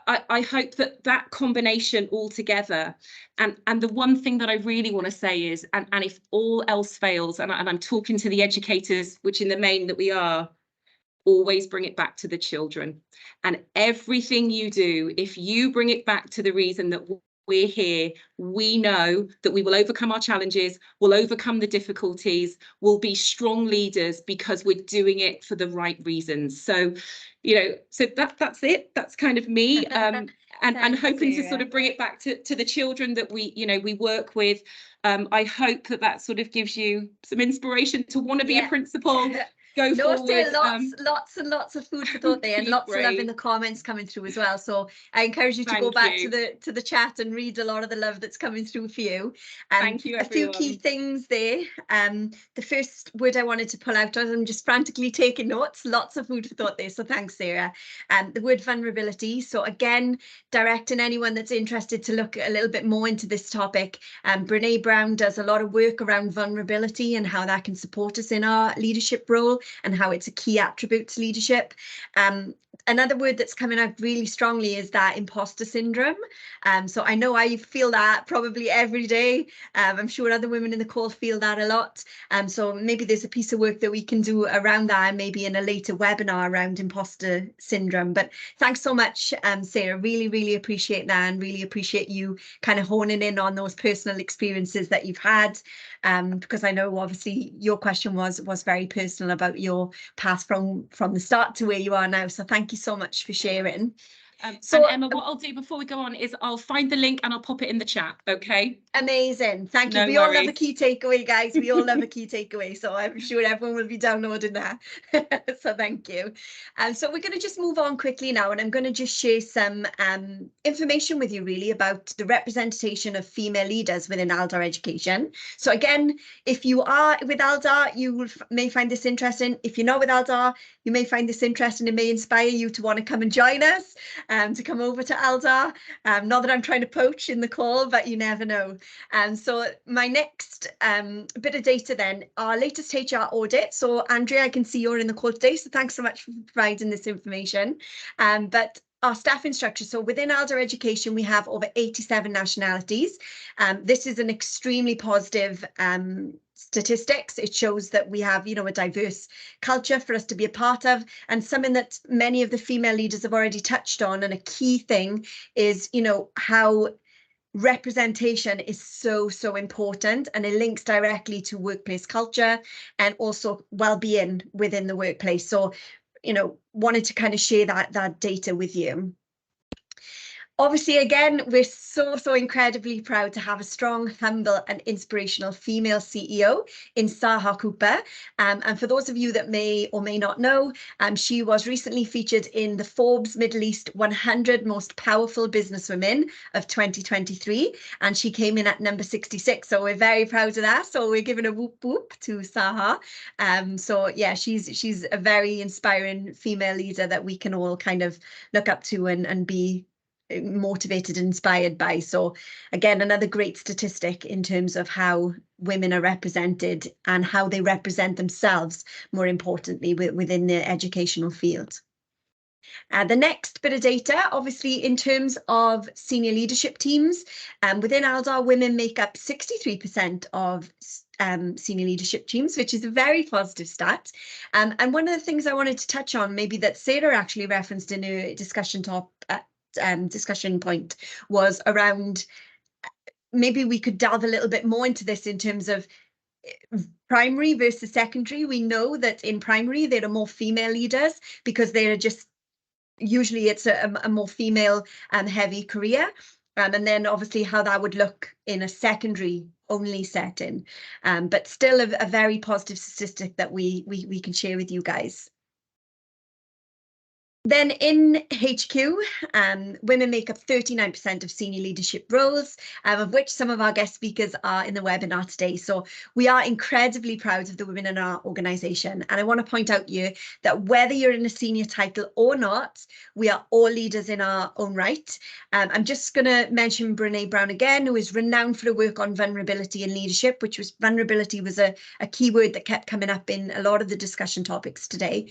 I hope that combination all together, and the one thing that I really want to say is, and if all else fails, and I'm talking to the educators, which in the main that we are, always bring it back to the children. And everything you do, if you bring it back to the reason that we're here, we know that we will overcome our challenges, we'll overcome the difficulties, we'll be strong leaders because we're doing it for the right reasons. So, you know, so that's it. That's kind of me. And hoping to sort of bring it back to the children that we work with. I hope that sort of gives you some inspiration to want to be a principal. go No, forward. lots and lots of food for thought there, and lots of love in the comments coming through as well. So I encourage you to go back to the chat and read a lot of the love that's coming through for you. Thank you, everyone. A few key things there. The first word I wanted to pull out, I'm just frantically taking notes. Lots of food for thought there. So thanks, Sarah. The word vulnerability. So again, directing anyone that's interested to look a little bit more into this topic. Brene Brown does a lot of work around vulnerability and how that can support us in our leadership role, and how it's a key attribute to leadership. Another word that's coming out really strongly is that imposter syndrome. So I know I feel that probably every day. I'm sure other women in the call feel that a lot. So maybe there's a piece of work that we can do around that, and maybe in a later webinar around imposter syndrome. But thanks so much, Sarah. Really appreciate that, and really appreciate you kind of honing in on those personal experiences that you've had. Because I know obviously your question was very personal about your path from the start to where you are now. So thank you so much for sharing. So Emma, what I'll do before we go on is I'll find the link and I'll pop it in the chat. Okay. Amazing. Thank you. We all love a key takeaway, guys. We all love a key takeaway. So I'm sure everyone will be downloading that. So thank you. So we're going to just move on quickly now, and I'm going to just share some information with you really about the representation of female leaders within Aldar education. So again, if you are with Aldar, you may find this interesting. If you're not with Aldar, you may find this interesting. It may inspire you to want to come and join us, to come over to Aldar. Not that I'm trying to poach in the call, but you never know. So my next bit of data then, our latest HR audit. So Andrea, I can see you're in the call today, so thanks so much for providing this information. But our staffing structure, so within Aldar education, we have over 87 nationalities. This is an extremely positive statistics. It shows that we have, a diverse culture for us to be a part of, and something that many of the female leaders have already touched on. And a key thing is, how representation is so important, and it links directly to workplace culture and also well-being within the workplace. So, wanted to kind of share that data with you. Obviously, again, we're so incredibly proud to have a strong, humble and inspirational female CEO in Saha Cooper. And for those of you that may or may not know, she was recently featured in the Forbes Middle East 100 Most Powerful Businesswomen of 2023. And she came in at number 66. So we're very proud of that. So we're giving a whoop whoop to Saha. So yeah, she's a very inspiring female leader that we can all kind of look up to and be motivated and inspired by. So again, another great statistic in terms of how women are represented and how they represent themselves, more importantly, within the educational field. The next bit of data, obviously, in terms of senior leadership teams, within Aldar, women make up 63% of senior leadership teams, which is a very positive stat. And one of the things I wanted to touch on, maybe that Sarah actually referenced in her discussion point, was around, maybe we could delve a little bit more into this in terms of primary versus secondary. We know that in primary there are more female leaders because they're just, usually it's a more female heavy career, and then obviously how that would look in a secondary only setting, but still a very positive statistic that we can share with you guys. Then in HQ, women make up 39% of senior leadership roles, of which some of our guest speakers are in the webinar today. So we are incredibly proud of the women in our organisation. And I want to point out here that whether you're in a senior title or not, we are all leaders in our own right. I'm just going to mention Brene Brown again, who is renowned for her work on vulnerability and leadership, vulnerability was a key word that kept coming up in a lot of the discussion topics today.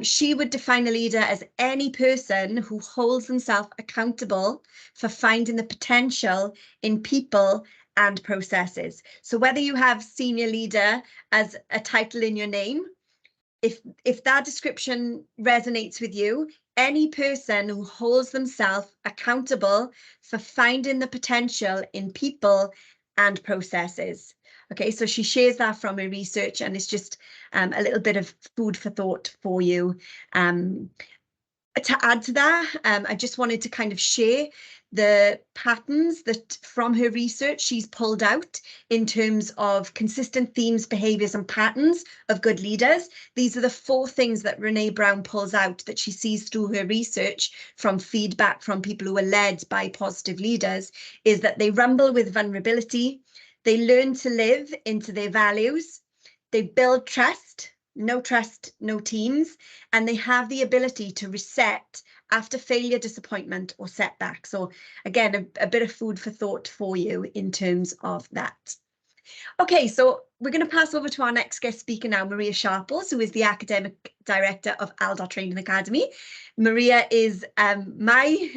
She would define a leader as any person who holds themselves accountable for finding the potential in people and processes. So whether you have senior leader as a title in your name, if that description resonates with you, any person who holds themselves accountable for finding the potential in people and processes. Okay, so she shares that from her research, and it's just a little bit of food for thought for you. To add to that, I just wanted to kind of share the patterns that from her research she's pulled out in terms of consistent themes, behaviours and patterns of good leaders. These are the 4 things that Renee Brown pulls out that she sees through her research from feedback from people who are led by positive leaders, is that they rumble with vulnerability, they learn to live into their values, they build trust, no teams, and they have the ability to reset after failure, disappointment or setback. So again, a bit of food for thought for you in terms of that. Okay, so we're going to pass over to our next guest speaker now, Maria Sharples, who is the Academic Director of Aldar Training Academy. Maria is my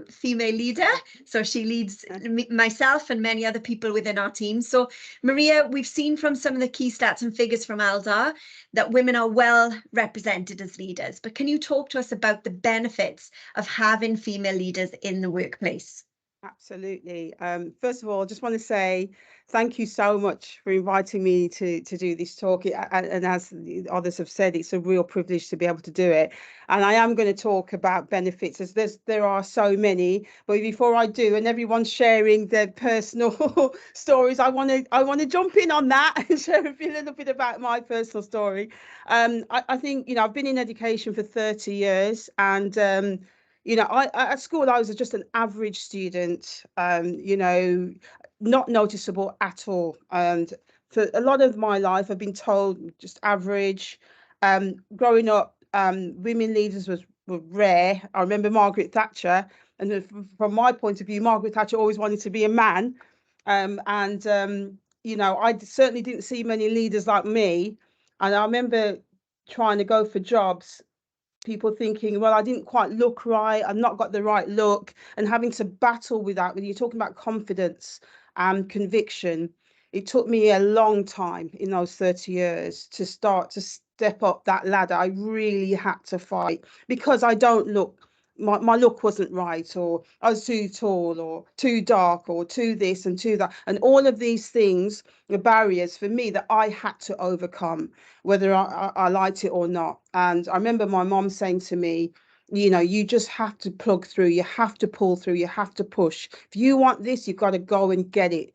female leader, so she leads myself and many other people within our team. So Maria, we've seen from some of the key stats and figures from Aldar that women are well represented as leaders, but can you talk to us about the benefits of having female leaders in the workplace? Absolutely. First of all, I just want to say thank you so much for inviting me to do this talk. And as others have said, it's a real privilege to be able to do it. And I am going to talk about benefits, as there are so many. But before I do, and everyone's sharing their personal stories, I want to jump in on that and share a little bit about my personal story. I think, you know, I've been in education for 30 years, and you know, at school, I was just an average student, you know, not noticeable at all. And for a lot of my life, I've been told just average. Growing up, women leaders were rare. I remember Margaret Thatcher, and from my point of view, Margaret Thatcher always wanted to be a man. You know, I certainly didn't see many leaders like me. And I remember trying to go for jobs, people thinking, well, I didn't quite look right, I've not got the right look, and having to battle with that. When you're talking about confidence and conviction, it took me a long time in those 30 years to start to step up that ladder. I really had to fight because I don't look, my look wasn't right, or I was too tall or too dark or too this and too that, and all of these things were barriers for me that I had to overcome, whether I liked it or not. And I remember my mom saying to me, you know, you just have to plug through, you have to pull through, you have to push. If you want this, you've got to go and get it.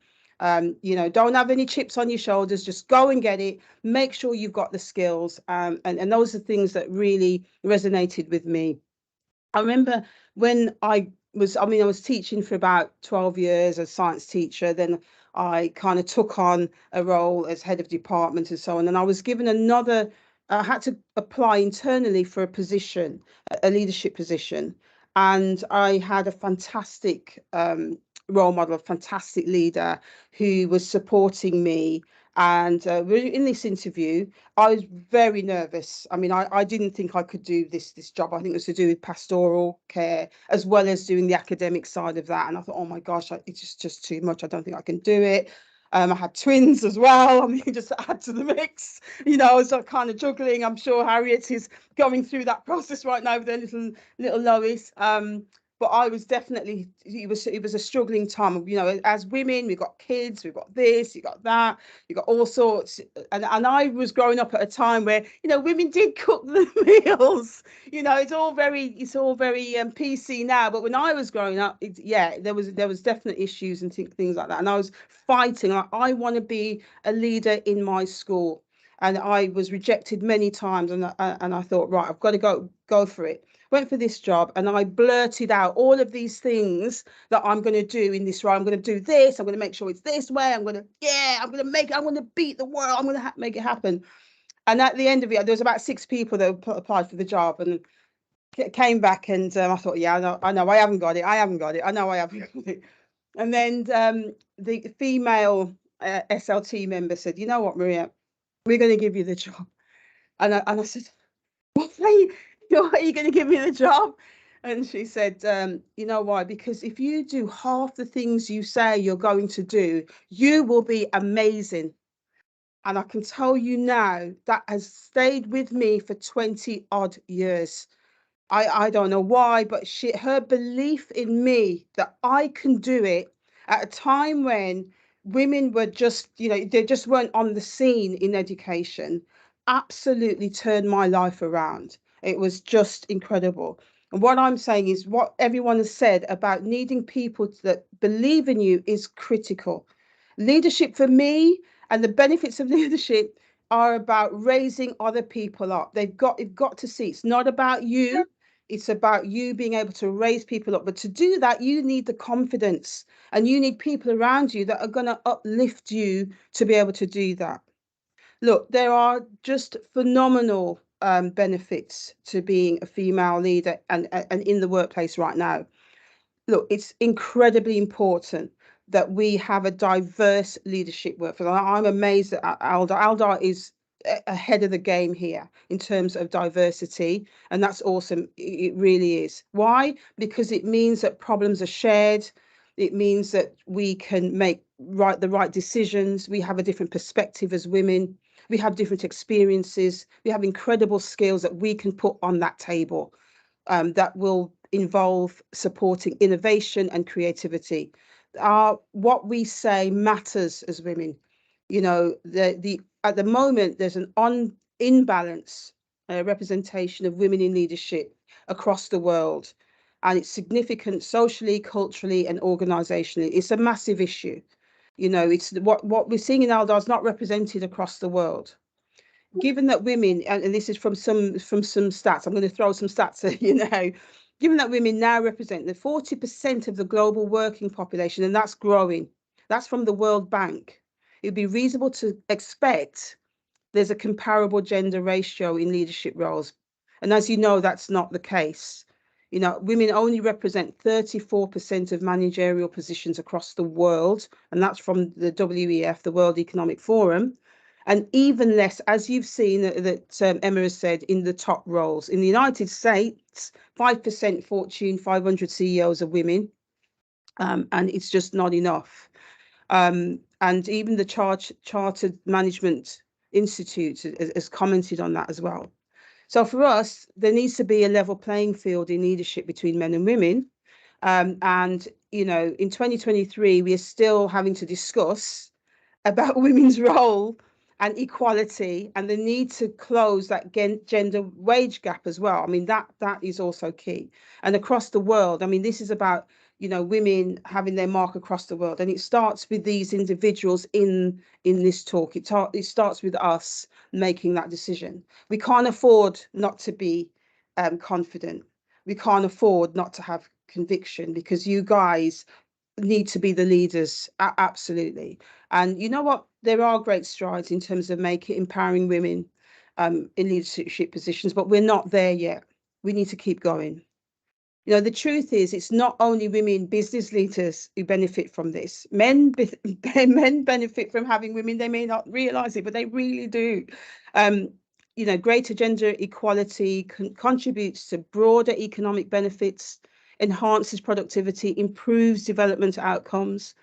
You know, don't have any chips on your shoulders, just go and get it. Make sure you've got the skills. And those are things that really resonated with me. I remember when I was teaching for about 12 years as science teacher. Then I kind of took on a role as head of department and so on. And I was given I had to apply internally for a position, a leadership position. And I had a fantastic role model, a fantastic leader who was supporting me. And in this interview, I was very nervous. I mean, I didn't think I could do this job. I think it was to do with pastoral care as well as doing the academic side of that. And I thought, oh my gosh, it's just too much. I don't think I can do it. I had twins as well. I mean, just to add to the mix, you know, I was kind of juggling. I'm sure Harriet is going through that process right now with her little Lois. But I was definitely, it was a struggling time. You know, as women, we've got kids, we've got this, you got that, you got all sorts. And I was growing up at a time where, you know, women did cook the meals. You know, it's all very PC now. But when I was growing up, there was definite issues and things like that. And I was fighting. I want to be a leader in my school. And I was rejected many times. And I thought, right, I've got to go for it. Went for this job, and I blurted out all of these things that I'm going to do in this role. I'm going to do this. I'm going to make sure it's this way. I'm going to beat the world. I'm going to make it happen. And at the end of it, there was about 6 people that applied for the job, and came back, and I thought, yeah, I know, I haven't got it. I know I haven't got it. And then the female SLT member said, you know what, Maria, we're going to give you the job. And I said, what are you going to give me the job? And she said, you know why? Because if you do half the things you say you're going to do, you will be amazing. And I can tell you now that has stayed with me for 20 odd years. I don't know why, but her belief in me that I can do it at a time when women were just, you know, they just weren't on the scene in education, absolutely turned my life around. It was just incredible. And what I'm saying is what everyone has said about needing people that believe in you is critical. Leadership for me and the benefits of leadership are about raising other people up. You've got to see it's not about you. It's about you being able to raise people up. But to do that, you need the confidence and you need people around you that are going to uplift you to be able to do that. Look, there are just phenomenal benefits to being a female leader and in the workplace right now. Look, it's incredibly important that we have a diverse leadership workforce. I'm amazed at Aldar. Aldar is ahead of the game here in terms of diversity, and that's awesome. It really is. Why? Because it means that problems are shared. It means that we can make the right decisions. We have a different perspective as women. We have different experiences. We have incredible skills that we can put on that table that will involve supporting innovation and creativity. What we say matters as women. You know, at the moment there's an imbalance representation of women in leadership across the world, and it's significant socially, culturally, and organisationally. It's a massive issue. You know, it's what we're seeing in Aldar is not represented across the world. Given that women, and this is from some stats, I'm going to throw some stats at you now. Given that women now represent the 40% of the global working population, and that's growing, that's from the World Bank, it'd be reasonable to expect there's a comparable gender ratio in leadership roles. And as you know, that's not the case. You know, women only represent 34% of managerial positions across the world, and that's from the WEF, the World Economic Forum. And even less, as you've seen that Emma has said, in the top roles. In the United States, 5% Fortune 500 CEOs are women, and it's just not enough. And even the Chartered Management Institute has commented on that as well. So for us, there needs to be a level playing field in leadership between men and women. And, you know, in 2023, we are still having to discuss about women's role and equality and the need to close that gender wage gap as well. I mean, that is also key. And across the world, I mean, this is about, you know, women having their mark across the world. And it starts with these individuals in this talk. It starts with us making that decision. We can't afford not to be confident. We can't afford not to have conviction, because you guys need to be the leaders, absolutely. And you know what, there are great strides in terms of empowering women in leadership positions, but we're not there yet. We need to keep going. You know, the truth is, it's not only women business leaders who benefit from this. Men benefit from having women. They may not realize it, but they really do. You know, greater gender equality contributes to broader economic benefits, enhances productivity, improves development outcomes.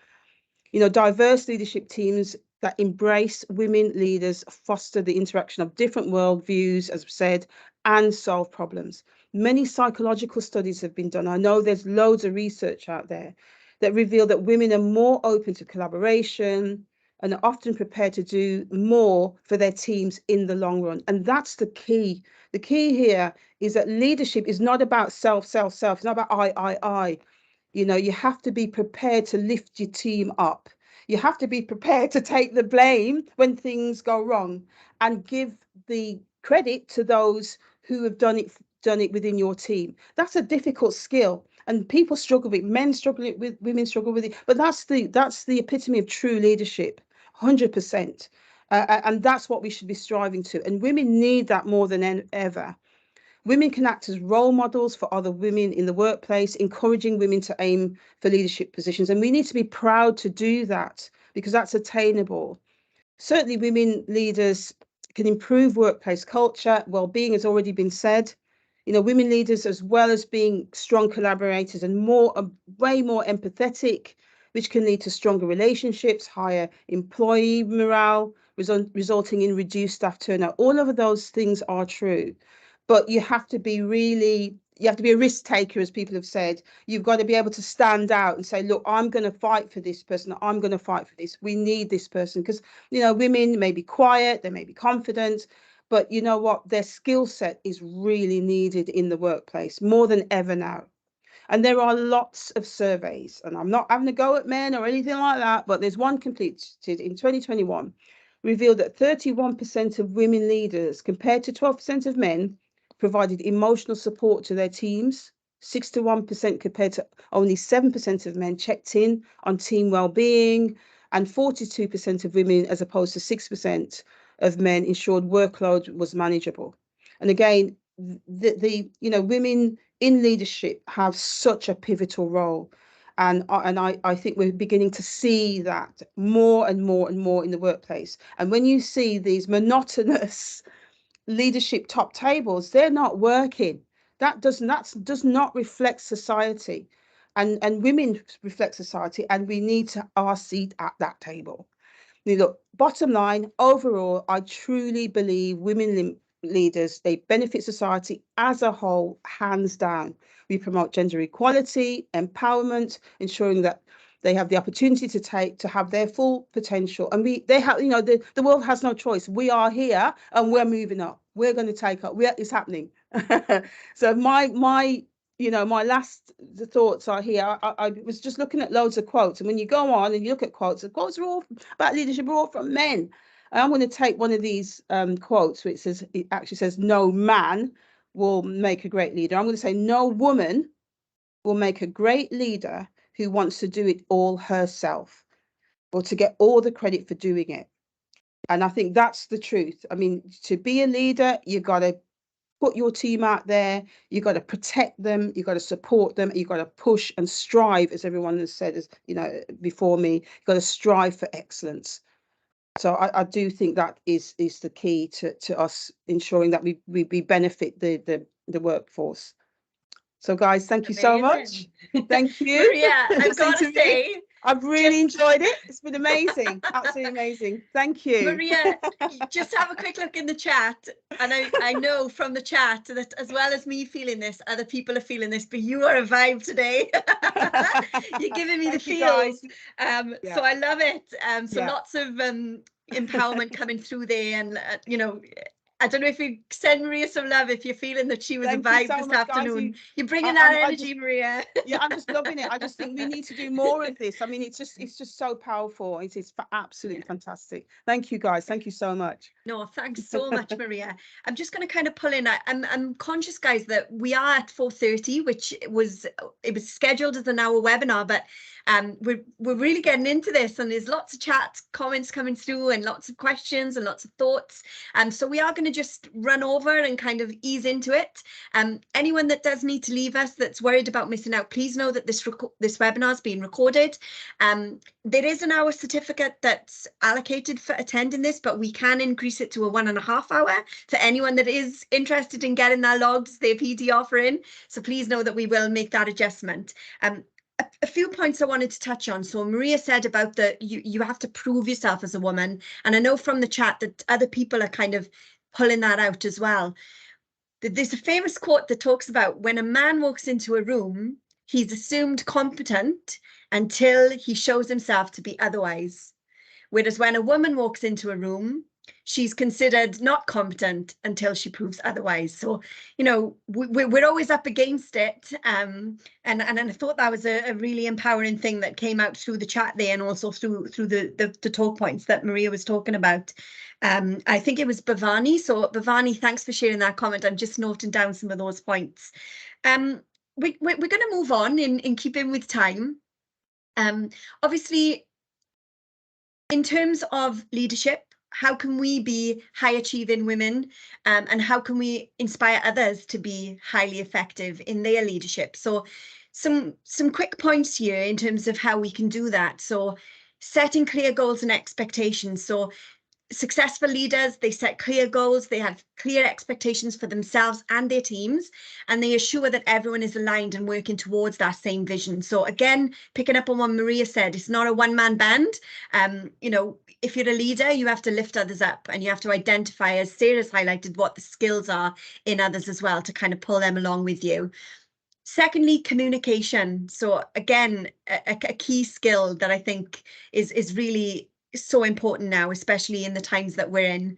You know, diverse leadership teams that embrace women leaders foster the interaction of different worldviews, as I've said, and solve problems. Many psychological studies have been done. I know there's loads of research out there that reveal that women are more open to collaboration and are often prepared to do more for their teams in the long run. And that's the key. The key here is that leadership is not about self. It's not about I. You know, you have to be prepared to lift your team up. You have to be prepared to take the blame when things go wrong and give the credit to those who have done it within your team. That's a difficult skill, and people struggle with it. Men struggle with it, women struggle with it. But that's the epitome of true leadership, 100%. And that's what we should be striving to. And women need that more than ever. Women can act as role models for other women in the workplace, encouraging women to aim for leadership positions. And we need to be proud to do that, because that's attainable. Certainly, women leaders can improve workplace culture. Well-being has already been said. You know, women leaders, as well as being strong collaborators and way more empathetic, which can lead to stronger relationships, higher employee morale, resulting in reduced staff turnover. All of those things are true. But you have to be a risk taker, as people have said. You've got to be able to stand out and say, look, I'm going to fight for this person. I'm going to fight for this. We need this person, because, you know, women may be quiet, they may be confident, but you know what? Their skill set is really needed in the workplace more than ever now. And there are lots of surveys, and I'm not having a go at men or anything like that, but there's one completed in 2021, revealed that 31% of women leaders, compared to 12% of men, provided emotional support to their teams. 61% compared to only 7% of men checked in on team well-being, and 42% of women, as opposed to 6% of men, ensured workload was manageable. And again, the women in leadership have such a pivotal role. And I think we're beginning to see that more and more and more in the workplace. And when you see these monotonous leadership top tables, they're not working. That does not reflect society. And women reflect society, and we need to our seat at that table. Now, look, bottom line, overall, I truly believe women leaders, they benefit society as a whole, hands down. We promote gender equality, empowerment, ensuring that they have the opportunity to have their full potential. And they have, the world has no choice. We are here and we're moving up. We're going to take up. It's happening. So my last thoughts are here. I was just looking at loads of quotes, and when you go on and you look at quotes, the quotes are all about leadership, are all from men. And I'm going to take one of these quotes, which it actually says, "No man will make a great leader." I'm going to say, "No woman will make a great leader who wants to do it all herself, or to get all the credit for doing it." And I think that's the truth. I mean, to be a leader, you got to put your team out there, you got to protect them, you got to support them, you got to push and strive, as everyone has said, as before me, you got to strive for excellence. So I do think that is the key to us ensuring that we benefit the workforce. So guys, thank you so much. Thank you. Maria, I've got to say, I've really enjoyed it. It's been amazing. Absolutely amazing. Thank you. Maria, just have a quick look in the chat. And I know from the chat that as well as me feeling this, other people are feeling this, but you are a vibe today. You're giving me the feels. So I love it. So lots of empowerment coming through there. And, I don't know if you send Maria some love if you're feeling that she was a vibe this afternoon. You're bringing that energy, Maria. Yeah, I'm just loving it. I just think we need to do more of this. I mean, it's just so powerful. It is absolutely fantastic. Thank you, guys. Thank you so much. No, thanks so much, Maria. I'm just going to kind of pull in. I'm conscious, guys, that we are at 4:30, which it was scheduled as an hour webinar, but we're really getting into this, and there's lots of chat comments coming through and lots of questions and lots of thoughts. So we are going to just run over and kind of ease into it. Anyone that does need to leave us, that's worried about missing out, please know that this webinar is being recorded. There is an hour certificate that's allocated for attending this, but we can increase it to a 1.5 hour for anyone that is interested in getting their logs, their PD offering. So please know that we will make that adjustment. A few points I wanted to touch on. So Maria said about you have to prove yourself as a woman. And I know from the chat that other people are kind of pulling that out as well. There's a famous quote that talks about when a man walks into a room, he's assumed competent until he shows himself to be otherwise. Whereas when a woman walks into a room, she's considered not competent until she proves otherwise. So, we're always up against it. And I thought that was a really empowering thing that came out through the chat there, and also through the talk points that Maria was talking about. I think it was Bhavani. So Bhavani, thanks for sharing that comment. I'm just noting down some of those points. We're going to move on in keeping with time. Obviously, in terms of leadership, how can we be high achieving women, and how can we inspire others to be highly effective in their leadership? So some quick points here in terms of how we can do that. So setting clear goals and expectations. So successful leaders, they set clear goals, they have clear expectations for themselves and their teams, and they assure that everyone is aligned and working towards that same vision. So again, picking up on what Maria said, it's not a one-man band. If you're a leader, you have to lift others up, and you have to identify, as Sarah's highlighted, what the skills are in others as well to kind of pull them along with you. Secondly, communication. So again, a key skill that I think is really so important now, especially in the times that we're in.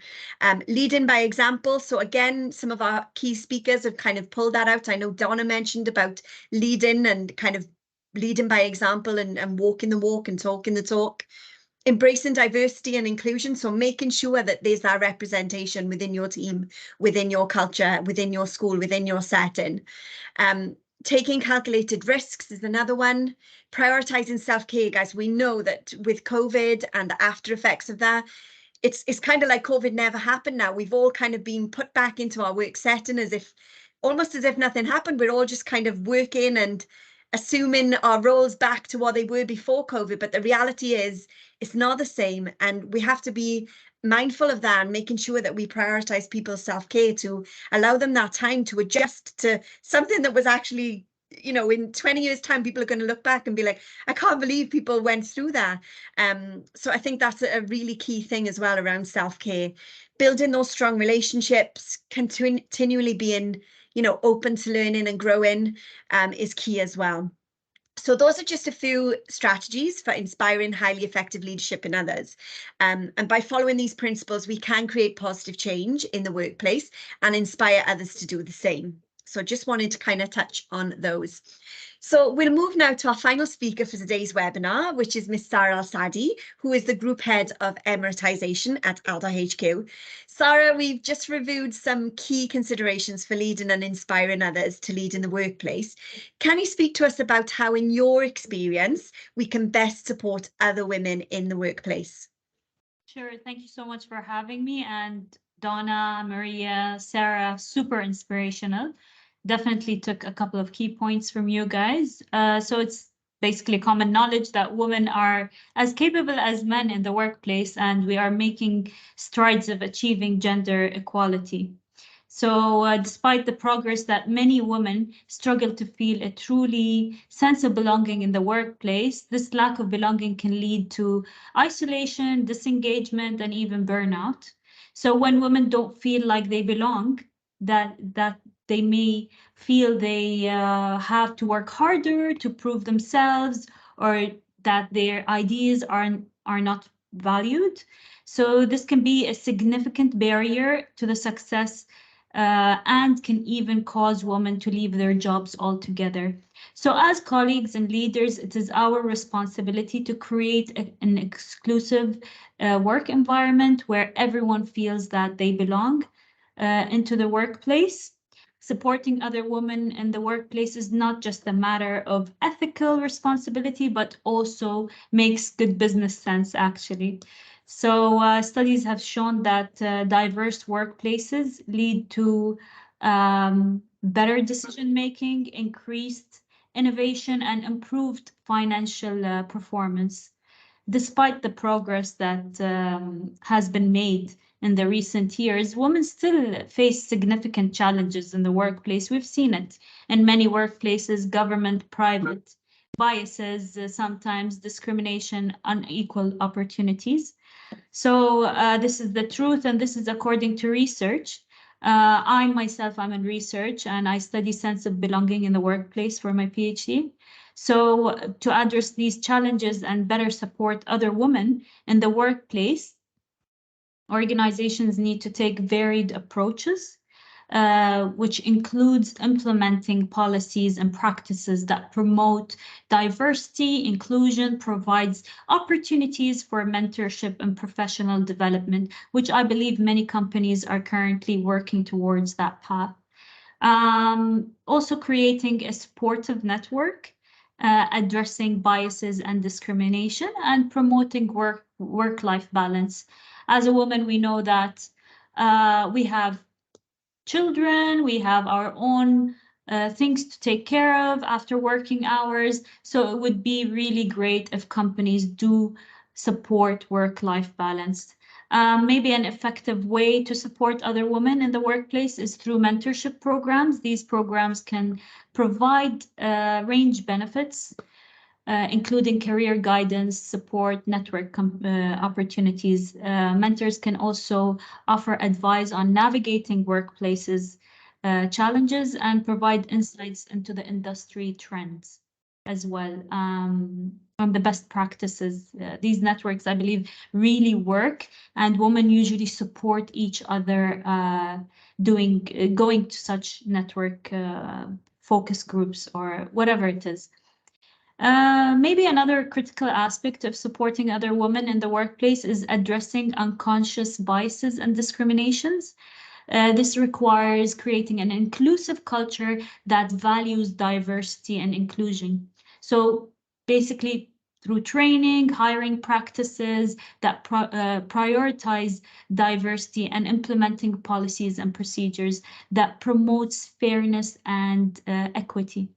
Leading by example. So again, some of our key speakers have kind of pulled that out. I know Donna mentioned about leading and kind of leading by example and walking the walk and talking the talk. Embracing diversity and inclusion, so making sure that there's that representation within your team, within your culture, within your school, within your setting. Taking calculated risks is another one. Prioritizing self-care, guys. We know that with COVID and the after effects of that, it's kind of like COVID never happened now. We've all kind of been put back into our work setting almost as if nothing happened. We're all just kind of working and assuming our roles back to what they were before COVID. But the reality is it's not the same. And we have to be mindful of that and making sure that we prioritize people's self-care to allow them that time to adjust to something that was actually, you know, in 20 years time, people are going to look back and be like, I can't believe people went through that. So I think that's a really key thing as well around self-care. Building those strong relationships, continually being, you know, open to learning and growing is key as well. So those are just a few strategies for inspiring highly effective leadership in others. And by following these principles, we can create positive change in the workplace and inspire others to do the same. So just wanted to kind of touch on those. So we'll move now to our final speaker for today's webinar, which is Ms. Sarah Al-Sadi, who is the Group Head of Emiratization at Aldar HQ. Sarah, we've just reviewed some key considerations for leading and inspiring others to lead in the workplace. Can you speak to us about how, in your experience, we can best support other women in the workplace? Sure. Thank you so much for having me. And Donna, Maria, Sarah, super inspirational. Definitely took a couple of key points from you guys. So it's basically common knowledge that women are as capable as men in the workplace, and we are making strides of achieving gender equality. So despite the progress that many women struggle to feel a truly sense of belonging in the workplace, this lack of belonging can lead to isolation, disengagement, and even burnout. So when women don't feel like they belong, that they may feel they have to work harder to prove themselves, or that their ideas are not valued. So this can be a significant barrier to the success and can even cause women to leave their jobs altogether. So as colleagues and leaders, it is our responsibility to create an exclusive work environment where everyone feels that they belong into the workplace. Supporting other women in the workplace is not just a matter of ethical responsibility, but also makes good business sense, actually. So studies have shown that diverse workplaces lead to better decision-making, increased innovation, and improved financial performance. Despite the progress that has been made in the recent years, women still face significant challenges in the workplace. We've seen it in many workplaces, government, private, biases, sometimes discrimination, unequal opportunities. So this is the truth, and this is according to research. I myself, I'm in research, and I study sense of belonging in the workplace for my PhD. So to address these challenges and better support other women in the workplace, organizations need to take varied approaches, which includes implementing policies and practices that promote diversity, inclusion, provides opportunities for mentorship and professional development, which I believe many companies are currently working towards that path. Also creating a supportive network, addressing biases and discrimination, and promoting work-life balance. As a woman, we know that we have children, we have our own things to take care of after working hours. So it would be really great if companies do support work-life balance. Maybe an effective way to support other women in the workplace is through mentorship programs. These programs can provide range benefits, including career guidance, support, network opportunities. Mentors can also offer advice on navigating workplaces challenges and provide insights into the industry trends. as well, on the best practices. These networks, I believe, really work, and women usually support each other going to such network focus groups or whatever it is. Maybe another critical aspect of supporting other women in the workplace is addressing unconscious biases and discriminations. This requires creating an inclusive culture that values diversity and inclusion. So basically, through training, hiring practices that prioritize diversity and implementing policies and procedures that promotes fairness and equity.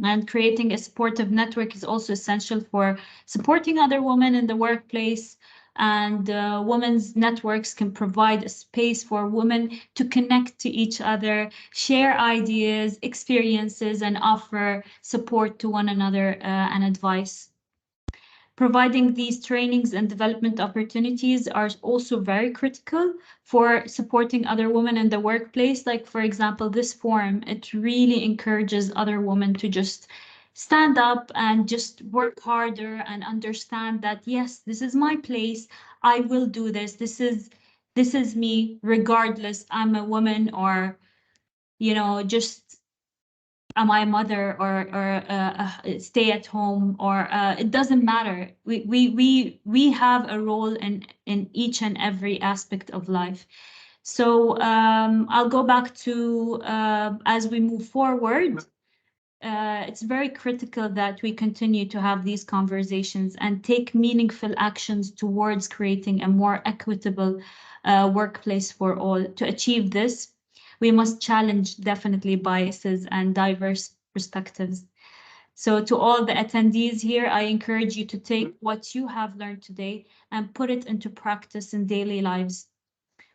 And creating a supportive network is also essential for supporting other women in the workplace. And women's networks can provide a space for women to connect to each other, share ideas, experiences, and offer support to one another and advice. Providing these trainings and development opportunities are also very critical for supporting other women in the workplace. Like, for example, this forum, it really encourages other women to just stand up and just work harder and understand that, yes, this is my place. I will do this. This is me, regardless I'm a woman or, just am I a mother or stay at home, or it doesn't matter. We have a role in each and every aspect of life. So I'll go back to as we move forward. It's very critical that we continue to have these conversations and take meaningful actions towards creating a more equitable workplace for all. To achieve this, we must challenge definitely biases and diverse perspectives. So to all the attendees here, I encourage you to take what you have learned today and put it into practice in daily lives.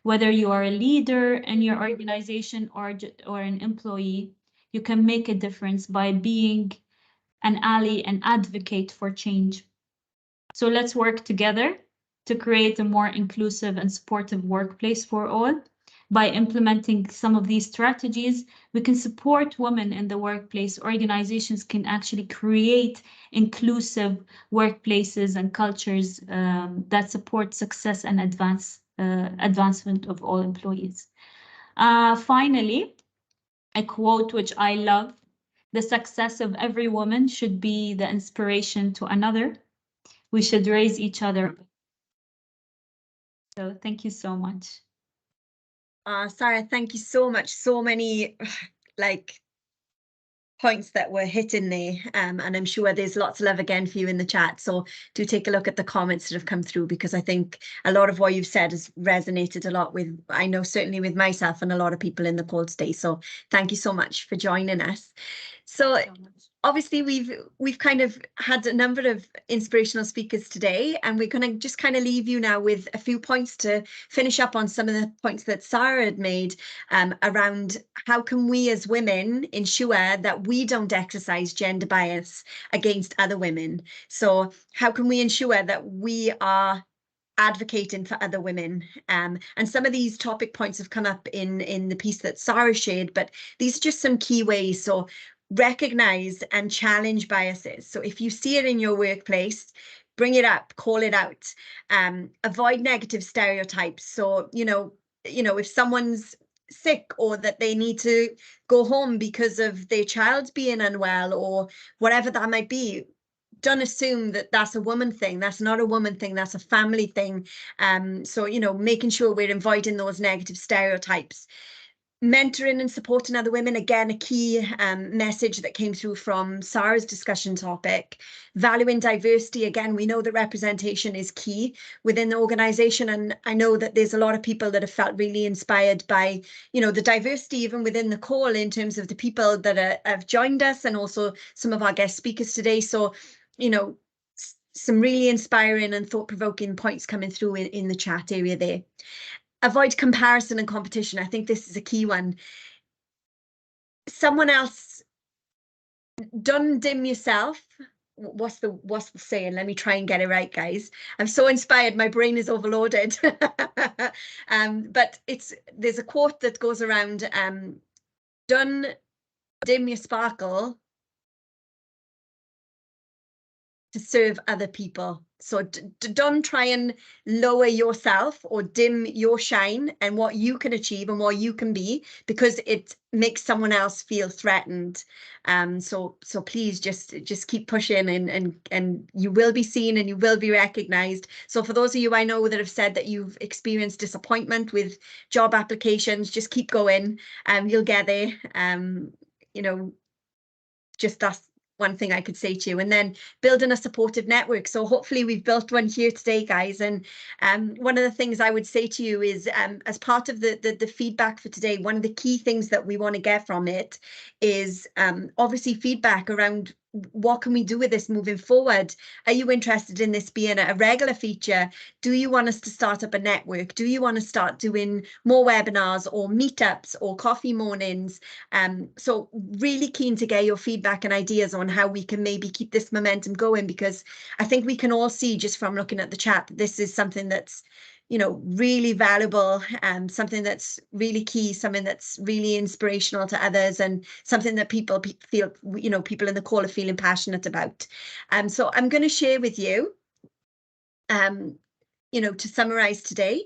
Whether you are a leader in your organization or an employee, you can make a difference by being an ally and advocate for change. So let's work together to create a more inclusive and supportive workplace for all. By implementing some of these strategies, we can support women in the workplace. Organizations can actually create inclusive workplaces and cultures that support success and advancement of all employees. Finally, a quote which I love: "The success of every woman should be the inspiration to another. We should raise each other." So thank you so much. Sarah, thank you so much. So many points that were hit in there, and I'm sure there's lots of love again for you in the chat. So do take a look at the comments that have come through, because I think a lot of what you've said has resonated a lot with, I know certainly with myself and a lot of people in the call today. So thank you so much for joining us. So obviously we've kind of had a number of inspirational speakers today, and we're going to just kind of leave you now with a few points to finish up on some of the points that Sarah had made around how can we as women ensure that we don't exercise gender bias against other women. So how can we ensure that we are advocating for other women? And some of these topic points have come up in the piece that Sarah shared, but these are just some key ways. So recognize and challenge biases. So if you see it in your workplace, bring it up, call it out. Avoid negative stereotypes. So, if someone's sick or that they need to go home because of their child being unwell or whatever that might be, don't assume that that's a woman thing. That's not a woman thing. That's a family thing. So, making sure we're avoiding those negative stereotypes. Mentoring and supporting other women, again, a key message that came through from Sarah's discussion topic. Valuing diversity, again, we know that representation is key within the organisation, and I know that there's a lot of people that have felt really inspired by, the diversity even within the call in terms of the people that have joined us, and also some of our guest speakers today. So, some really inspiring and thought-provoking points coming through in the chat area there. Avoid comparison and competition. I think this is a key one. Someone else, don't dim yourself. What's the saying? Let me try and get it right, guys. I'm so inspired. My brain is overloaded. But there's a quote that goes around, don't dim your sparkle, to serve other people. So don't try and lower yourself or dim your shine and what you can achieve and what you can be, because it makes someone else feel threatened. So please just keep pushing, and you will be seen and you will be recognized. So for those of you I know that have said that you've experienced disappointment with job applications, just keep going. You'll get there. You know, just that's one thing I could say to you. And then building a supportive network. So hopefully we've built one here today, guys. And one of the things I would say to you is, as part of the feedback for today, one of the key things that we want to get from it is obviously feedback around what can we do with this moving forward? Are you interested in this being a regular feature? Do you want us to start up a network? Do you want to start doing more webinars or meetups or coffee mornings? So really keen to get your feedback and ideas on how we can maybe keep this momentum going, because I think we can all see just from looking at the chat that this is something that's, you know, really valuable, and something that's really key, something that's really inspirational to others, and something that people feel, you know, people in the call are feeling passionate about. So I'm going to share with you, you know, to summarize today,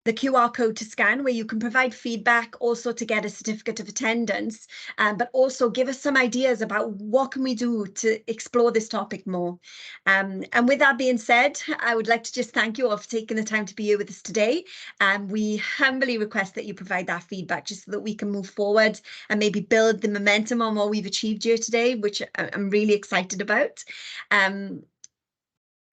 the QR code to scan where you can provide feedback, also to get a certificate of attendance, but also give us some ideas about what can we do to explore this topic more. And with that being said, I would like to just thank you all for taking the time to be here with us today. We humbly request that you provide that feedback just so that we can move forward and maybe build the momentum on what we've achieved here today, which I'm really excited about.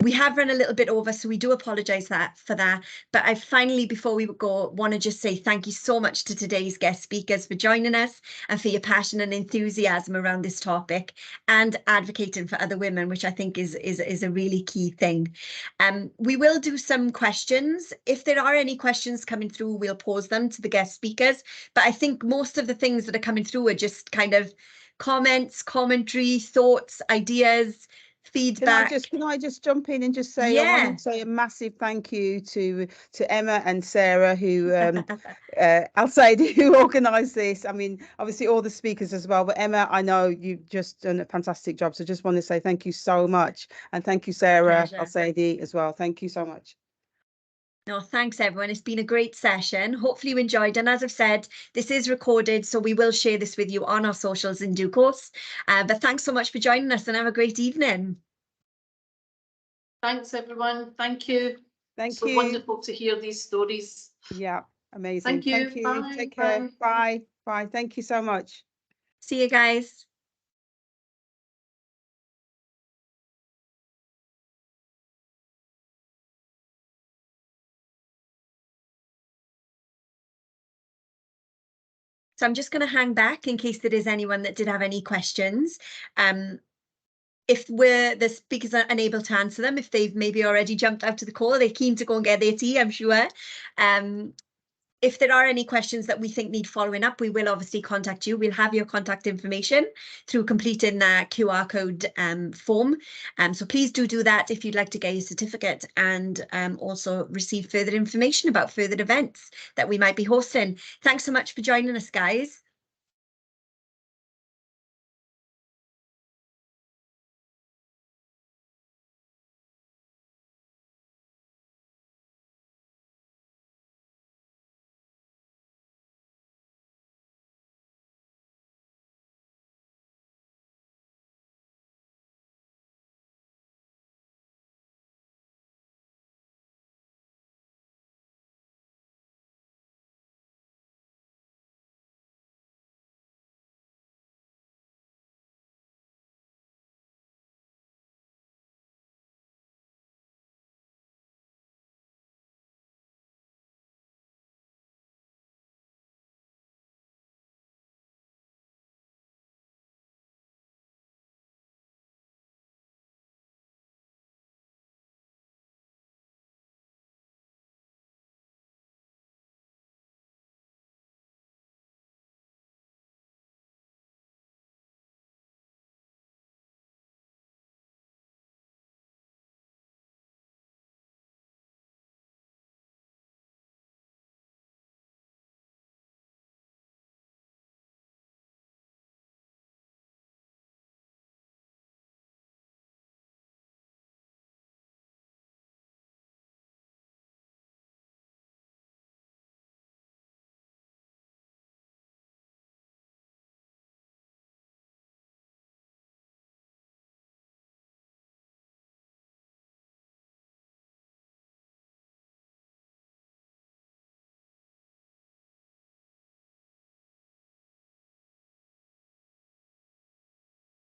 We have run a little bit over, so we do apologise for that. But I finally, before we go, want to just say thank you so much to today's guest speakers for joining us and for your passion and enthusiasm around this topic and advocating for other women, which I think is a really key thing. We will do some questions. If there are any questions coming through, we'll pose them to the guest speakers. But I think most of the things that are coming through are just kind of comments, commentary, thoughts, ideas, feedback. Can I just jump in and just say, I want to say a massive thank you to Emma and Sarah, who I'll say who organised this. I mean, obviously all the speakers as well, but Emma, I know you've just done a fantastic job, so just want to say thank you so much, and thank you, Sarah. I'll say as well. Thank you so much. No, thanks everyone. It's been a great session. Hopefully you enjoyed. And as I've said, this is recorded, so we will share this with you on our socials in due course. But thanks so much for joining us, and have a great evening. Thanks, everyone. Thank you. Thank you. So wonderful to hear these stories. Yeah, amazing. Thank you. Thank you. Bye. Take care. Bye. Bye. Thank you so much. See you guys. So I'm just going to hang back in case there is anyone that did have any questions. If the speakers are unable to answer them, if they've maybe already jumped out to the call, they're keen to go and get their tea, I'm sure. If there are any questions that we think need following up, we will obviously contact you. We'll have your contact information through completing the QR code form. So please do that if you'd like to get your certificate, and also receive further information about further events that we might be hosting. Thanks so much for joining us, guys.